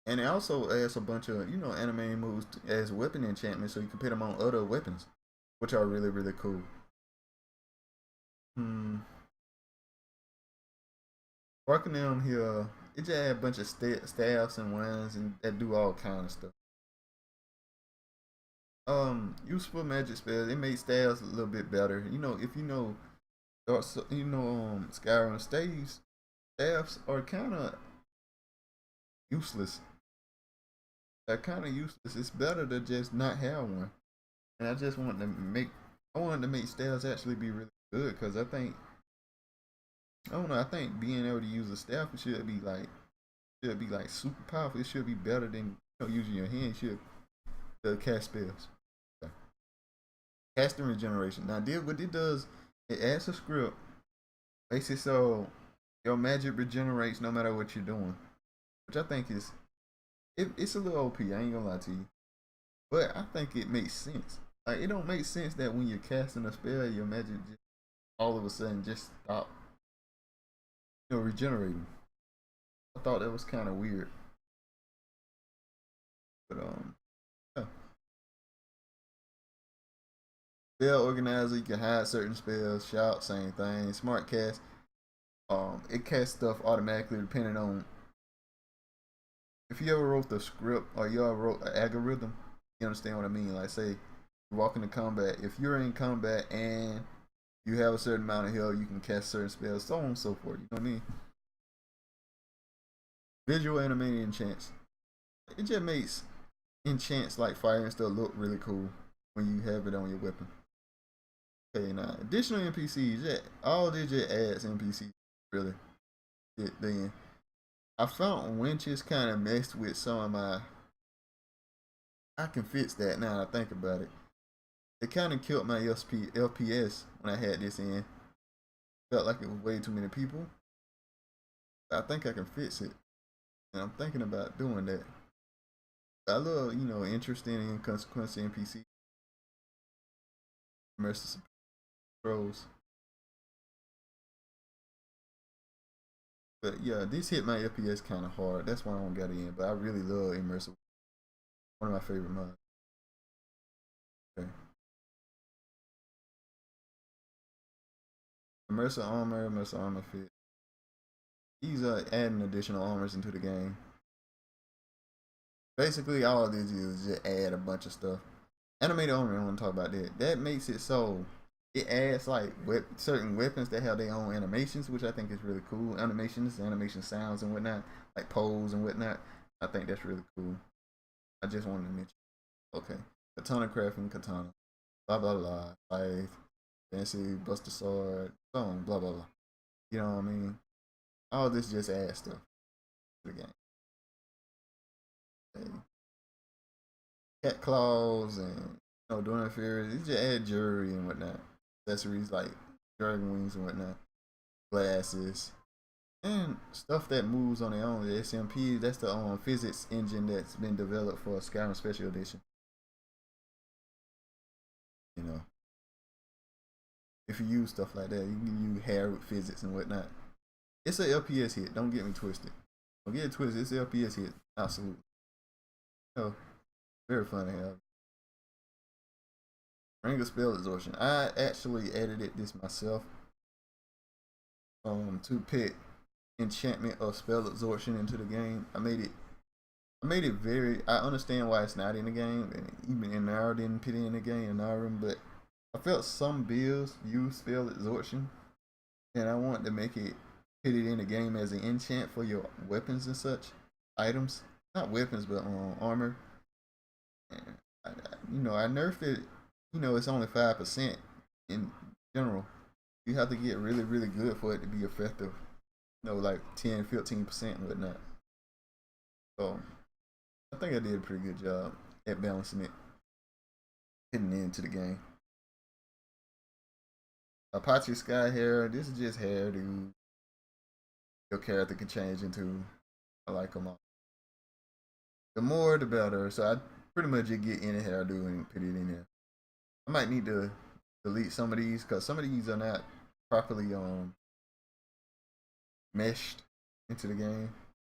Speaker 1: And it also adds a bunch of, anime moves as weapon enchantments, so you can put them on other weapons, which are really, really cool. Working them here, it just had a bunch of staffs and wands and that do all kind of stuff. Useful magic spells. It made staffs a little bit better. If Skyrim staffs are kind of useless. They're kind of useless. It's better to just not have one. And I just wanted to make staffs actually be really good because I think being able to use a staff should be like super powerful. It should be better than using your hand. Should cast spells. Okay. Casting regeneration. Now, what it does, it adds a script. Makes it so your magic regenerates no matter what you're doing, which I think is it's a little OP. I ain't gonna lie to you, but I think it makes sense. Like it don't make sense that when you're casting a spell, your magic just all of a sudden just stop, regenerating. I thought that was kind of weird, but yeah. Spell organizer, you can hide certain spells. Shout, same thing. Smart cast, it casts stuff automatically depending on if you ever wrote the script or you ever wrote an algorithm. You understand what I mean? Like say you walk into combat. If you're in combat and you have a certain amount of health, you can cast certain spells, so on and so forth. You know what I mean? Visual animated enchants. It just makes enchants like fire and stuff look really cool when you have it on your weapon. Okay, now additional NPCs, all this just adds NPCs really. Then I found winches kind of messed with some of my. I can fix that now. I think about it. It kind of killed my LPS when I had this in. Felt like it was way too many people. But I think I can fix it, and I'm thinking about doing that. I love, interesting and inconsequential NPC immersive controls. But yeah, this hit my FPS kind of hard. That's why I don't got it in. But I really love immersive. One of my favorite mods. Okay. Immersive armor fit. These are adding additional armors into the game. Basically, all this is just add a bunch of stuff. Animated armor, I want to talk about that. That makes it so it adds like certain weapons that have their own animations, which I think is really cool. Animation sounds and whatnot, like pose and whatnot. I think that's really cool. I just wanted to mention. Okay, katana crafting, katana, blah blah blah, fight, fancy buster sword, so on, blah blah blah. You know what I mean? All this just adds stuff to the game. Okay. Cat claws and doing fairies. It just add jewelry and whatnot. Accessories like dragon wings and whatnot. Glasses. And stuff that moves on their own. The SMP, that's the physics engine that's been developed for Skyrim Special Edition. You know. If you use stuff like that, you can use hair with physics and whatnot. It's an LPS hit. Don't get me twisted. Don't get it twisted. It's an LPS hit. Absolutely. Very fun to have. Ring of Spell Absorption. I actually edited this myself. To put enchantment of spell absorption into the game. I made it very. I understand why it's not in the game, and even in Nara didn't put it in the game in Nara, but I felt some builds use spell absorption, and I wanted to make it put it in the game as an enchant for your weapons and such items. Not weapons, but armor. And I nerfed it. It's only 5% in general. You have to get really, really good for it to be effective. Like 10, 15% and whatnot. So I think I did a pretty good job at balancing it, hitting it into the game. Apache Sky hair. This is just hair, dude. Your character can change into. I like them all. The more, the better. So I pretty much just get any hairdo and put it in there. I might need to delete some of these because some of these are not properly meshed into the game.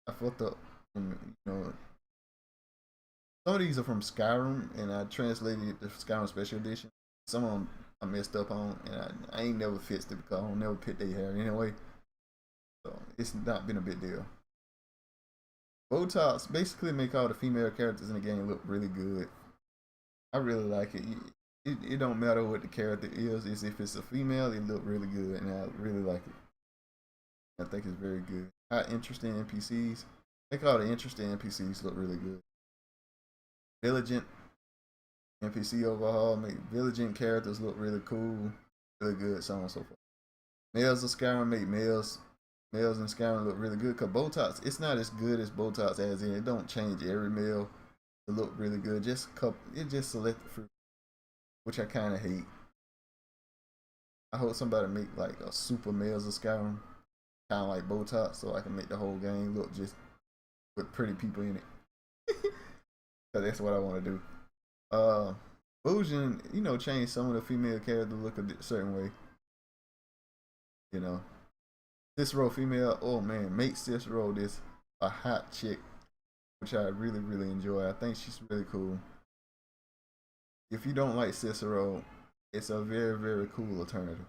Speaker 1: I fucked up. Some of these are from Skyrim, and I translated the Skyrim Special Edition. Some of them I messed up on, and I ain't never fixed it because I don't never put their hair anyway. So it's not been a big deal. Botox basically make all the female characters in the game look really good. I really like it. It don't matter what the character is. It's if it's a female, it look really good, and I really like it. I think it's very good. How interesting NPCs. Make all the interesting NPCs look really good. Vigilant NPC overhaul. Make Vigilant characters look really cool, really good, so on and so forth. Males of Skyrim make males in Skyrim look really good. Cause Botox, it's not as good as Botox as in it don't change every male to look really good. It just selected fruit, which I kind of hate. I hope somebody make like a super males of Skyrim, kind of like Botox, so I can make the whole game look just with pretty people in it. Cause that's what I want to do. Fusion, change some of the female characters look a certain way. Cicero female, oh man, make Cicero this a hot chick, which I really, really enjoy. I think she's really cool. If you don't like Cicero, it's a very, very cool alternative.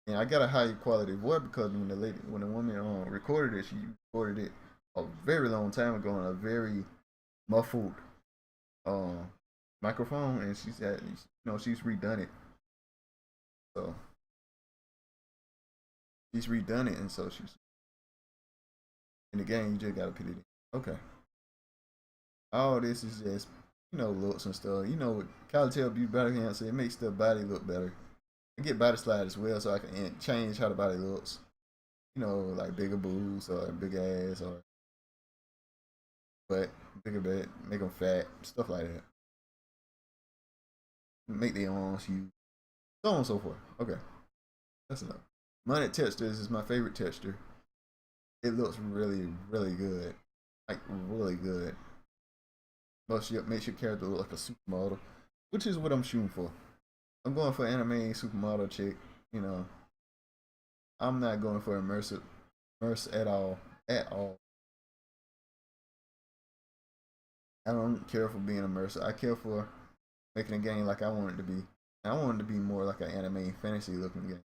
Speaker 1: And I got a high quality voice because when the woman recorded it, she recorded it a very long time ago on a very muffled microphone, and she said, she's redone it. So she's redone it, and so she's in the game. You just gotta put it in. Okay. All this is just looks and stuff. Calitel Beauty Body Enhancer, it makes the body look better. I get body slide as well, so I can change how the body looks. Like bigger boobs or big ass or butt, bigger butt, make them fat, stuff like that. Make their arms huge, so on and so forth. Okay, that's enough. Modded textures is my favorite texture. It looks really, really good, like really good. Makes your character look like a supermodel, which is what I'm shooting for. I'm going for anime supermodel chick. You know, I'm not going for immerse at all, at all. I don't care for being immersive. I care for making a game like I want it to be. I want it to be more like an anime fantasy looking game.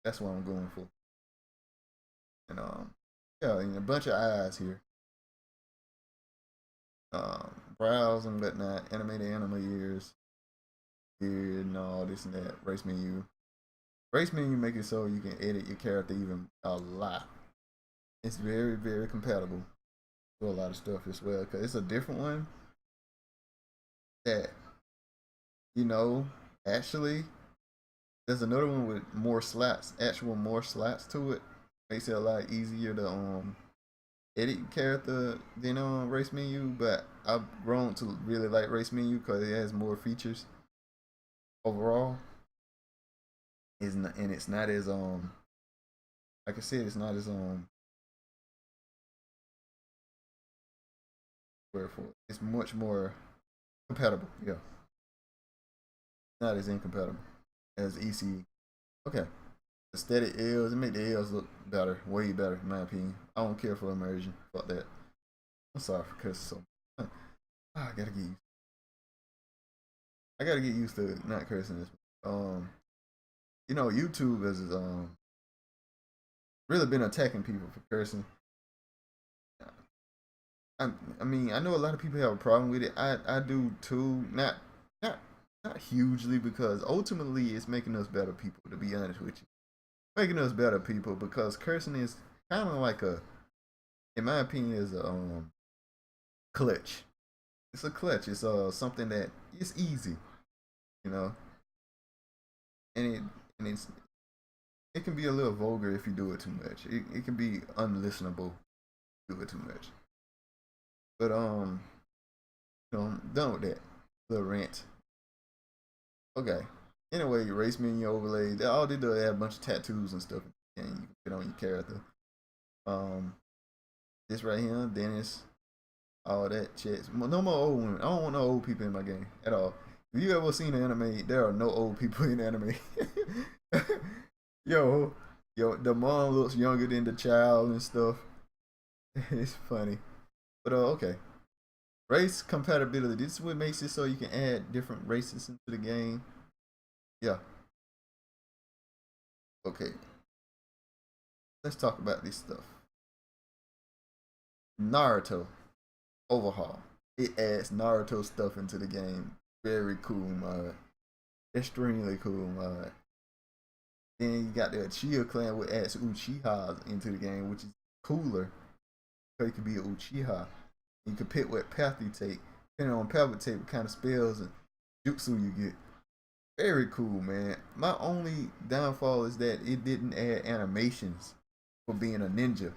Speaker 1: That's what I'm going for. And yeah, and a bunch of eyes here. Brows and whatnot, animated anime ears, beard, and all this and that. Race menu. Race menu make it so you can edit your character even a lot. It's very, very compatible with a lot of stuff as well. Cause it's a different one that, you know, actually there's another one with more slots, actual more slots to it. Makes it a lot easier to edit character than race menu, but I've grown to really like race menu because it has more features overall. It's not as like I said, it's not as wherefore it's much more compatible. Yeah, not as incompatible as EC. Okay, aesthetic L's, it make the L's look better, way better in my opinion. I don't care for immersion. Fuck that. I'm sorry for cursing so much. I gotta get used. I gotta get used to not cursing this. YouTube has really been attacking people for cursing. I mean, I know a lot of people have a problem with it. I do too. Not not hugely because ultimately it's making us better people. To be honest with you, making us better people because cursing is kind of like in my opinion, is a clutch. It's a clutch. It's something that is easy, you know, and it can be a little vulgar if you do it too much. It can be unlistenable if you do it too much. But I'm done with that little rant. Okay. Anyway, your race menu overlay. All they do is add a bunch of tattoos and stuff, and you can put on your character. Um, this right here, Dennis, all that checks. No more old women. I don't want no old people in my game at all. If you ever seen an anime, there are no old people in anime. yo, the mom looks younger than the child and stuff. It's funny, but okay. Race compatibility. This is what makes it so you can add different races into the game. Yeah. Okay. Let's talk about this stuff. Naruto overhaul. It adds Naruto stuff into the game. Very cool mod. Extremely cool mod. Then you got the Uchiha clan which adds Uchihas into the game, which is cooler. So you can be an Uchiha. You can pick what path you take. Depending on path you take, what kind of spells and jutsu you get. Very cool, man. My only downfall is that it didn't add animations for being a ninja,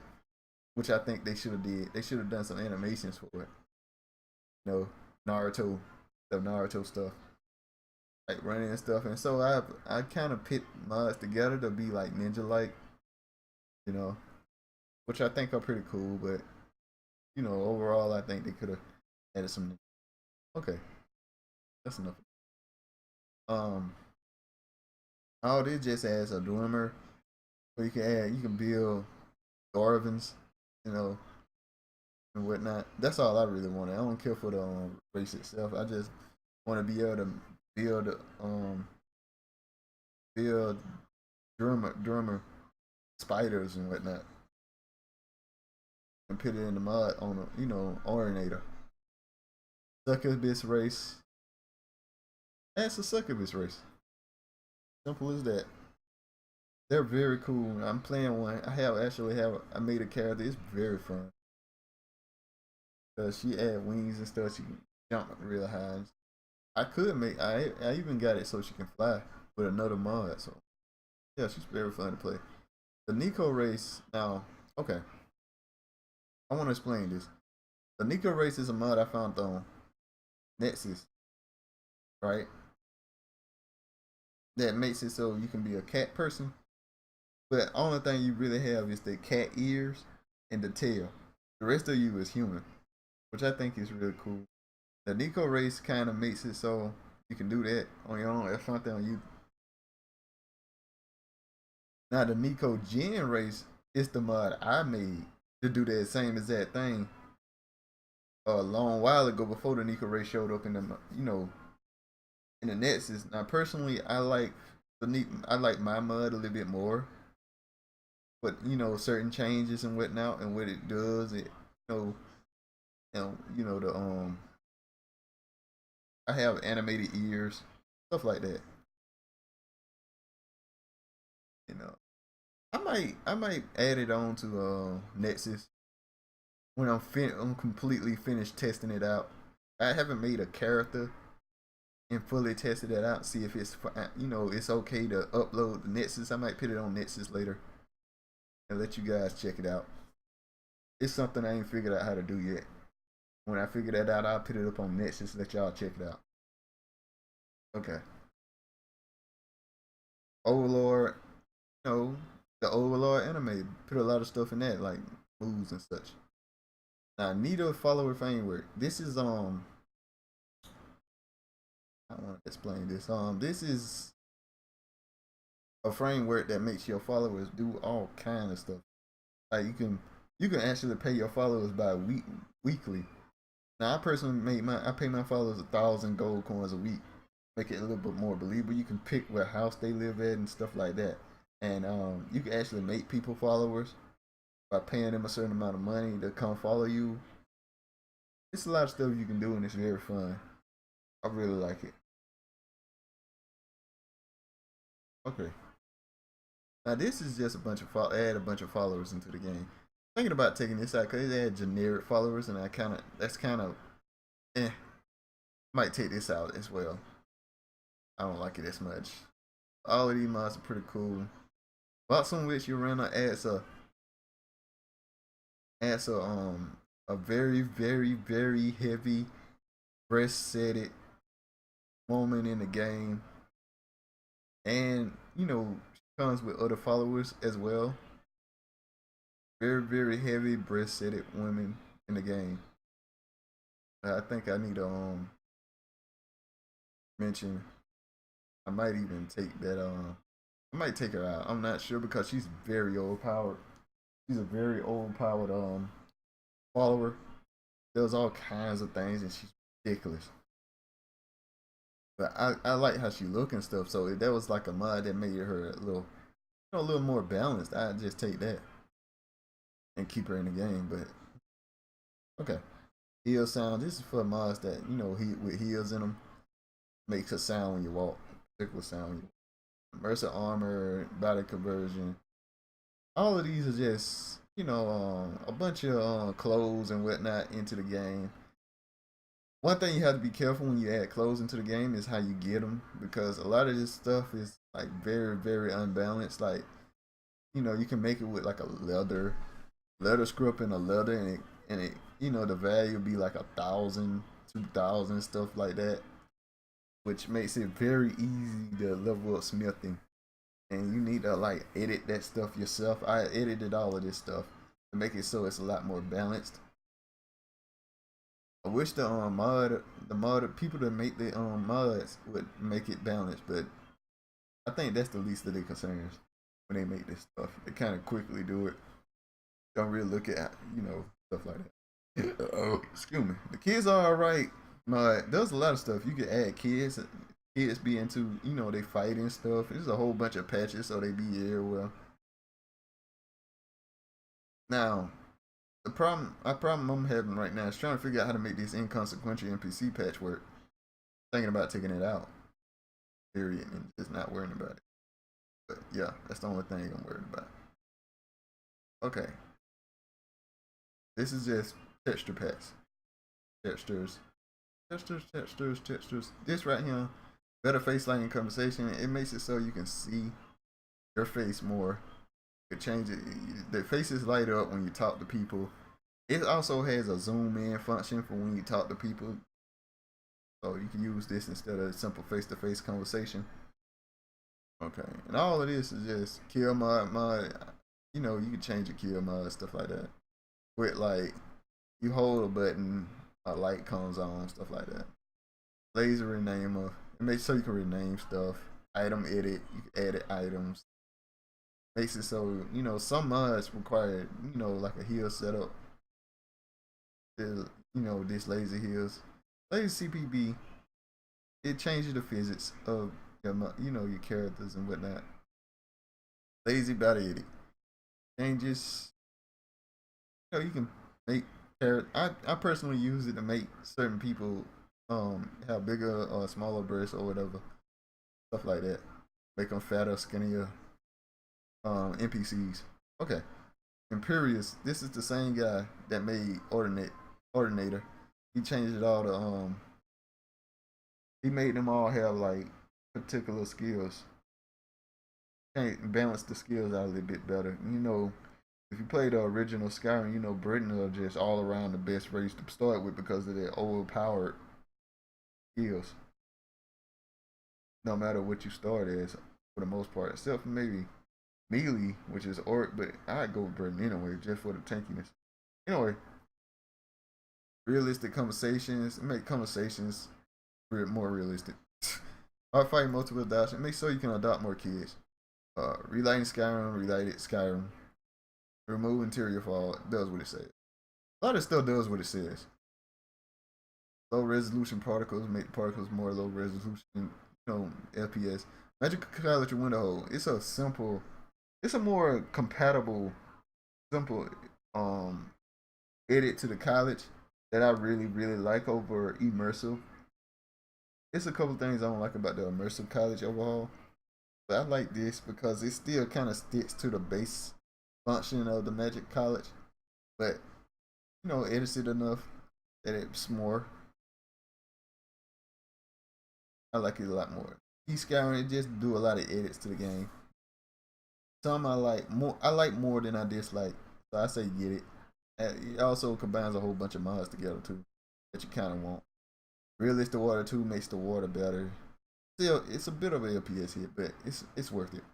Speaker 1: which I think they should have did. They should have done some animations for it. Naruto, the Naruto stuff, like running and stuff. And so I kind of pit mods together to be like ninja like, you know, which I think are pretty cool. But overall, I think they could have added some. Okay, that's enough. Um, all this just adds a dwemer, where you can build Darvins, you know, and whatnot. That's all I really want. I don't care for the race itself. I just want to be able to build build drummer spiders and whatnot, and put it in the mud on a orinator. Succubus race. That's a succubus race. Simple as that. They're very cool. I'm playing one. I made a character. It's very fun. Cause she add wings and stuff. She can jump real high. I could make. I even got it so she can fly with another mod. So yeah, she's very fun to play. The Nico race. Now, okay. I want to explain this. The Nico race is a mod I found on Nexus, right? That makes it so you can be a cat person, but only thing you really have is the cat ears and the tail. The rest of you is human, which I think is really cool. The Nico race kind of makes it so you can do that on your own. I found that on you. Now the Nico Gen race is the mod I made to do that same exact thing a long while ago before the Nico race showed up in the in the Nexus. Now personally, I like my mod a little bit more, but certain changes and whatnot and what it does, it the I have animated ears, stuff like that. You know, I might add it on to Nexus when I'm completely finished testing it out. I haven't made a character and fully tested it out. See if it's okay to upload the Nexus. I might put it on Nexus later and let you guys check it out. It's something I ain't figured out how to do yet. When I figure that out, I'll put it up on Nexus and let y'all check it out. Okay. Overlord, the Overlord anime put a lot of stuff in that, like moves and such. Now, Nito follower framework. This is I want to explain this. This is a framework that makes your followers do all kind of stuff. Like you can actually pay your followers by weekly. Now, I personally I pay my followers 1,000 gold coins a week. Make it a little bit more believable. You can pick what house they live at and stuff like that. And you can actually make people followers by paying them a certain amount of money to come follow you. It's a lot of stuff you can do, and it's very fun. I really like it. Okay. Now this is just a bunch of add a bunch of followers into the game. Thinking about taking this out because it had generic followers, and that's kind of eh. Might take this out as well. I don't like it as much. All of these mods are pretty cool. Box on which you run adds a very very very heavy breast-setted woman in the game, and comes with other followers as well. Very very heavy breast-setted women in the game. I think I need to mention. I might even take that. I might take her out. I'm not sure because she's very overpowered. She's a very overpowered follower. Does all kinds of things and she's ridiculous. But I like how she look and stuff. So if that was like a mod that made her a little more balanced, I'd just take that and keep her in the game. But okay, heel sound. This is for mods that with heels in them makes a sound when you walk. Particular sound when you walk. Mercer armor, body conversion. All of these are just a bunch of clothes and whatnot into the game. One thing you have to be careful when you add clothes into the game is how you get them, because a lot of this stuff is like very very unbalanced. Like you can make it with like a leather script and a leather, and it the value be like 1,000, 2,000, stuff like that, which makes it very easy to level up smithing. And you need to like edit that stuff yourself. I edited all of this stuff to make it so it's a lot more balanced. I wish the mod people that make the mods would make it balanced, but I think that's the least of their concerns when they make this stuff. They kind of quickly do it. Don't really look at stuff like that. Oh, excuse me. The kids are alright. There's a lot of stuff you can add. Kids be into they fighting stuff. There's a whole bunch of patches so they be everywhere. Now problem I'm having right now is trying to figure out how to make this inconsequential NPC patch work. Thinking about taking it out. Period, and just not worrying about it. But yeah, that's the only thing I'm worried about. Okay. This is just texture packs. Textures. This right here, better face lighting conversation. It makes it so you can see your face more. You can change it. The faces light up when you talk to people. It also has a zoom in function for when you talk to people, so you can use this instead of a simple face to face conversation. Okay, and all of this is just kill mod. You know, you can change your kill mod stuff like that. With like you hold a button, a light comes on, stuff like that. Laser renamer. It makes so you can rename stuff. Item edit. You can edit items. Makes it so some mods require like a heal setup. There's this laser heals. Laser CPB. It changes the physics of your characters and whatnot. Lazy battle edit changes. You can make character. I personally use it to make certain people have bigger or smaller breasts or whatever stuff like that. Make them fatter, skinnier. NPCs. Okay. Imperious. This is the same guy that made Ordinator. He changed it all to he made them all have like particular skills. Can't balance the skills out a little bit better. If you play the original Skyrim, Britain are just all around the best race to start with because of their overpowered skills. No matter what you start as, for the most part, except for maybe melee, which is orc, but I'd go with Britain anyway, just for the tankiness. Anyway, realistic conversations, make conversations more realistic. Hard fighting multiple adoption, make sure you can adopt more kids. Relighting Skyrim, relighted Skyrim. Remove interior fog, does what it says. A lot of stuff does what it says. Low resolution particles make the particles more low resolution, FPS. Magic College window hole. It's a more compatible, simple edit to the college that I really, really like over immersive. It's a couple things I don't like about the immersive college overhaul, but I like this because it still kind of sticks to the base function of the Magic College, but edits it enough that it's more. I like it a lot more. Skyrim, it just do a lot of edits to the game. Some I like more. I like more than I dislike. So I say get it. It also combines a whole bunch of mods together too that you kind of want. Realistic water too makes the water better. Still, it's a bit of an LPS hit, but it's worth it.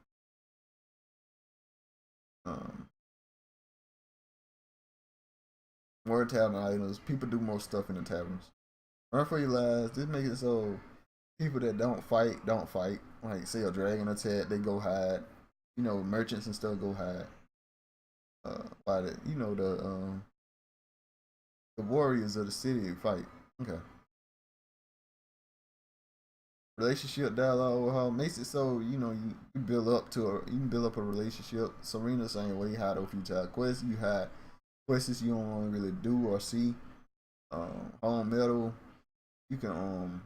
Speaker 1: Um, more tavern items. People do more stuff in the taverns. Run for your lives. This makes it so people that don't fight don't fight. Like say a dragon attack, they go hide. Merchants and stuff go hide. Why the warriors of the city fight. Okay. Relationship dialogue overhaul makes it so you build up to you can build up a relationship. Serena saying way hide a few times. Quests you hide quests you don't want to really do or see. On metal you can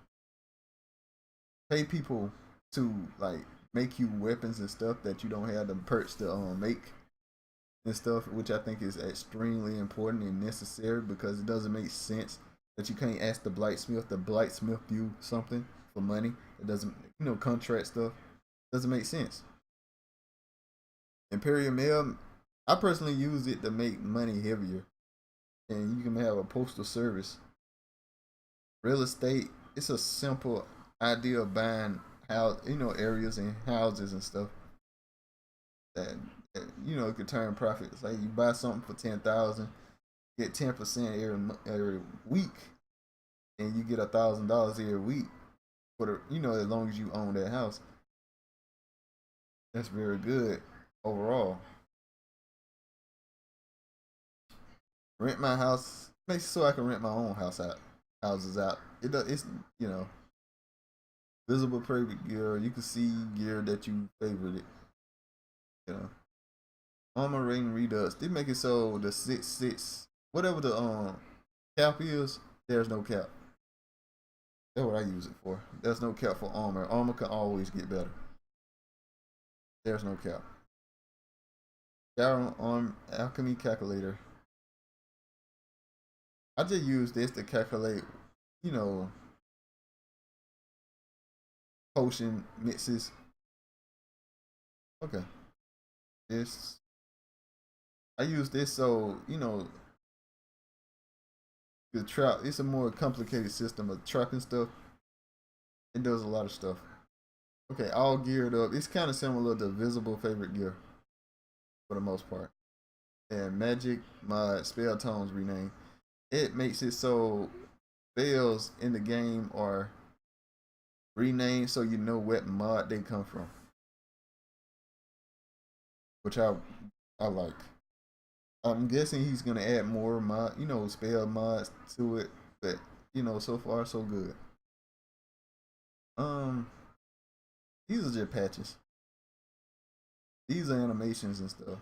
Speaker 1: pay people to like make you weapons and stuff that you don't have the perks to make and stuff, which I think is extremely important and necessary because it doesn't make sense that you can't ask the blightsmith to blightsmith you something for money. It doesn't, contract stuff doesn't make sense. Imperial Mail, I personally use it to make money heavier, and you can have a postal service. Real estate, it's a simple idea of buying house, areas and houses and stuff that it could turn profits. Like you buy something for 10,000, get 10% every week, and you get $1,000 every week for the as long as you own that house. That's very good overall. Rent my house makes it so I can rent my own houses out. It's visible private gear. You can see gear that you favorited. You know, armor rating redux. They make it so the 6-6 whatever the cap is. There's no cap. That's what I use it for. There's no cap for armor. Armor can always get better. There's no cap. Skyrim Arm Alchemy Calculator. I just use this to calculate, you know, potion mixes. Okay. This I use this so, The trap, it's a more complicated system of trapping stuff. It does a lot of stuff. Okay, all geared up. It's kind of similar to visible favorite gear for the most part. And magic mod spell tones rename. It makes it so spells in the game are renamed so you know what mod they come from, which I like. I'm guessing he's gonna add more mod, spell mods to it, but so far so good. Um, these are just patches. These are animations and stuff.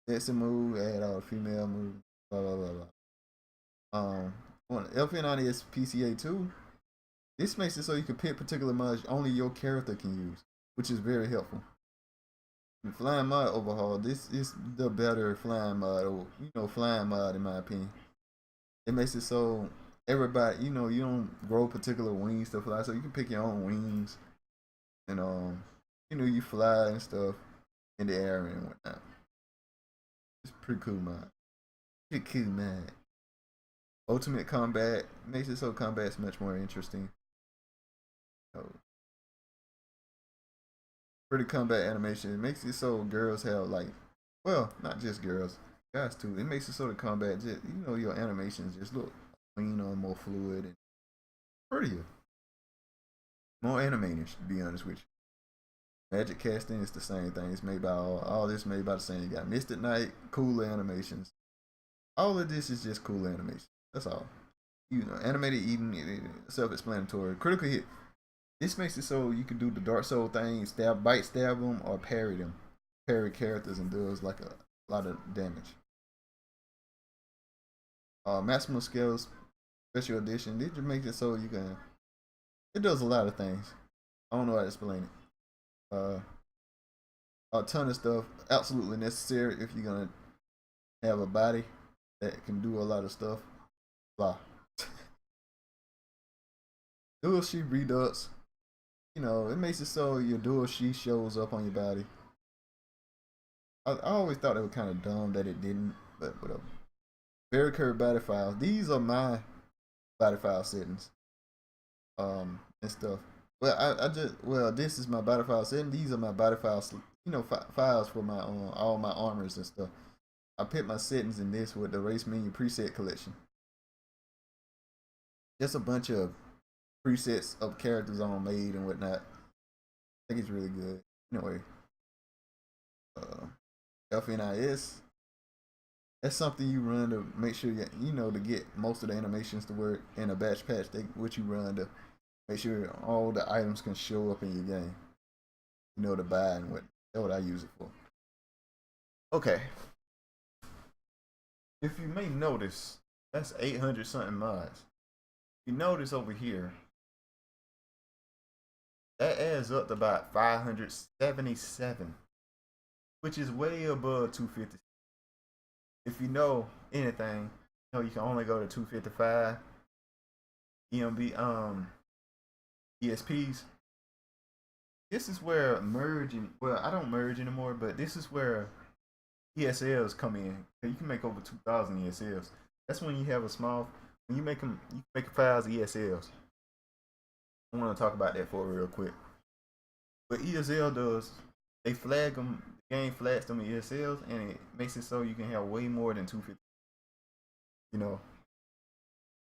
Speaker 1: That's a move, add all the female moves, blah blah blah blah. On LP90S PCA 2, this makes it so you can pick particular mods only your character can use, which is very helpful. The flying mod overhaul, this is the better flying mod, or flying mod in my opinion. It makes it so everybody, you don't grow particular wings to fly, so you can pick your own wings, and you fly and stuff in the air and whatnot. It's pretty cool mod. Pretty cool mod. Ultimate combat makes it so combat's much more interesting. So, pretty combat animation. It makes it so girls have like, well, not just girls, guys too. It makes it so the combat just, your animations just look cleaner, more fluid, and prettier, more animated. To be honest with you, magic casting is the same thing. It's made by all this made by the same guy. Mystic Knight, cooler animations. All of this is just cool animation. That's all. Animated eating, self-explanatory. Critical hit. This makes it so you can do the Dark Soul thing, stab them, or parry them. Parry characters and does like a lot of damage. Maximum Scales Special Edition. It just makes it so you can. It does a lot of things. I don't know how to explain it. A ton of stuff. Absolutely necessary if you're gonna have a body that can do a lot of stuff. Blah. Dual Sheath Redux. It makes it so your dual sheath shows up on your body. I always thought it was kind of dumb that it didn't, but whatever. Very curved body files. These are my body file settings, and stuff. Well, this is my body file setting. These are my body files, files for my all my armors and stuff. I pick my settings in this with the race menu preset collection. Just a bunch of presets of characters on made and whatnot. I think it's really good. Anyway, FNIS. That's something you run to make sure to get most of the animations to work in a batch patch. What you run to make sure all the items can show up in your game. To buy and what. That's what I use it for. Okay. If you may notice, that's 800 something mods. You notice over here, that adds up to about 577, which is way above 250. If you know anything, you can only go to 255 EMB ESPs. This is where merging. Well, I don't merge anymore, but this is where ESLs come in. You can make over 2,000 ESLs. That's when you have a small. When you make them, you make files ESLs. I want to talk about that for real quick. What ESL does, they flag them. The game flags them ESLs, and it makes it so you can have way more than 250.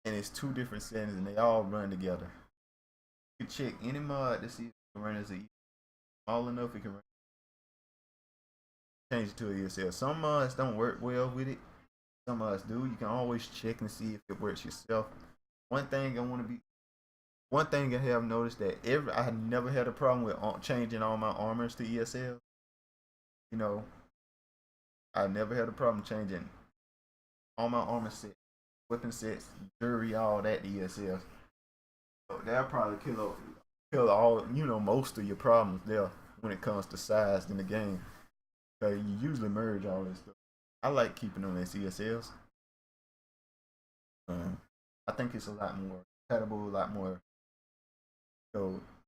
Speaker 1: And it's two different settings, and they all run together. You can check any mod to see if it can run as a small enough. It can run. Change it to a ESL. Some mods don't work well with it. Some mods do. You can always check and see if it works yourself. One thing I have noticed that I have never had a problem with changing all my armors to ESL. I never had a problem changing all my armor sets, weapon sets, jewelry, all that to ESL. So that'll probably kill all most of your problems there when it comes to size in the game. So you usually merge all this stuff. I like keeping them as ESLs. I think it's a lot more compatible, a lot more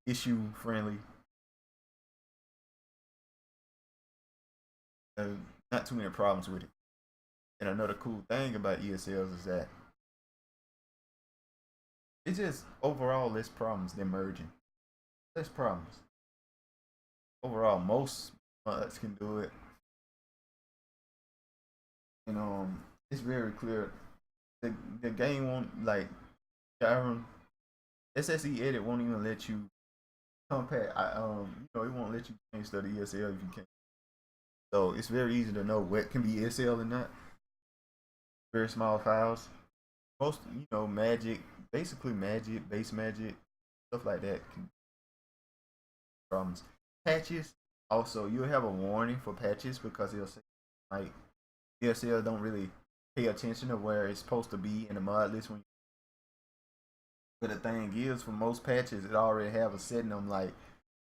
Speaker 1: issue friendly. Not too many problems with it. And another cool thing about ESLs is that It's just overall less problems than merging. Less problems. Overall, most mods can do it. And it's very clear. The game won't like Skyrim SSE edit won't even let you compact. It won't let you change the ESL if you can. So it's very easy to know what can be SL and not. Very small files. Most magic, basically magic, base magic, stuff like that can problems. Patches. Also, you'll have a warning for patches because it'll say like ESL don't really pay attention to where it's supposed to be in the mod list when. But the thing is, for most patches, it already have a setting on like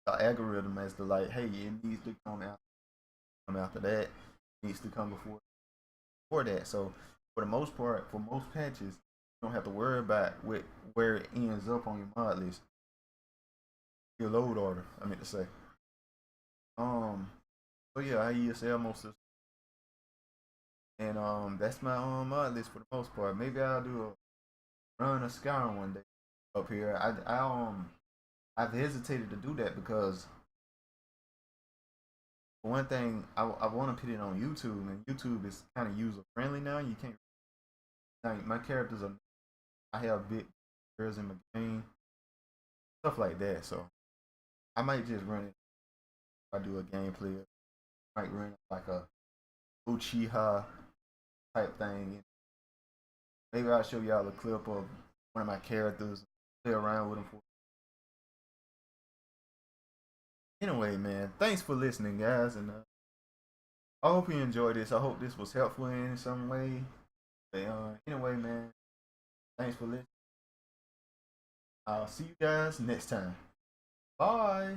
Speaker 1: the algorithm as to like, hey, it needs to come after that, it needs to come before that. So for the most part, for most patches, you don't have to worry about where it ends up on your mod list, your load order. I meant to say. Um, so yeah, I ESL most of, and that's my mod list for the most part. Maybe I'll do a run of Skyrim one day up here. I've hesitated to do that because for one thing, I want to put it on YouTube, and YouTube is kind of user friendly now. You can't like my characters are. I have big girls in my game, stuff like that. So I might just run it. If I do a gameplay, I might run like a Uchiha type thing. Maybe I'll show y'all a clip of one of my characters, play around with them. Anyway, man, thanks for listening, guys, and I hope you enjoyed this. I hope this was helpful in some way. But, anyway, man, thanks for listening. I'll see you guys next time. Bye.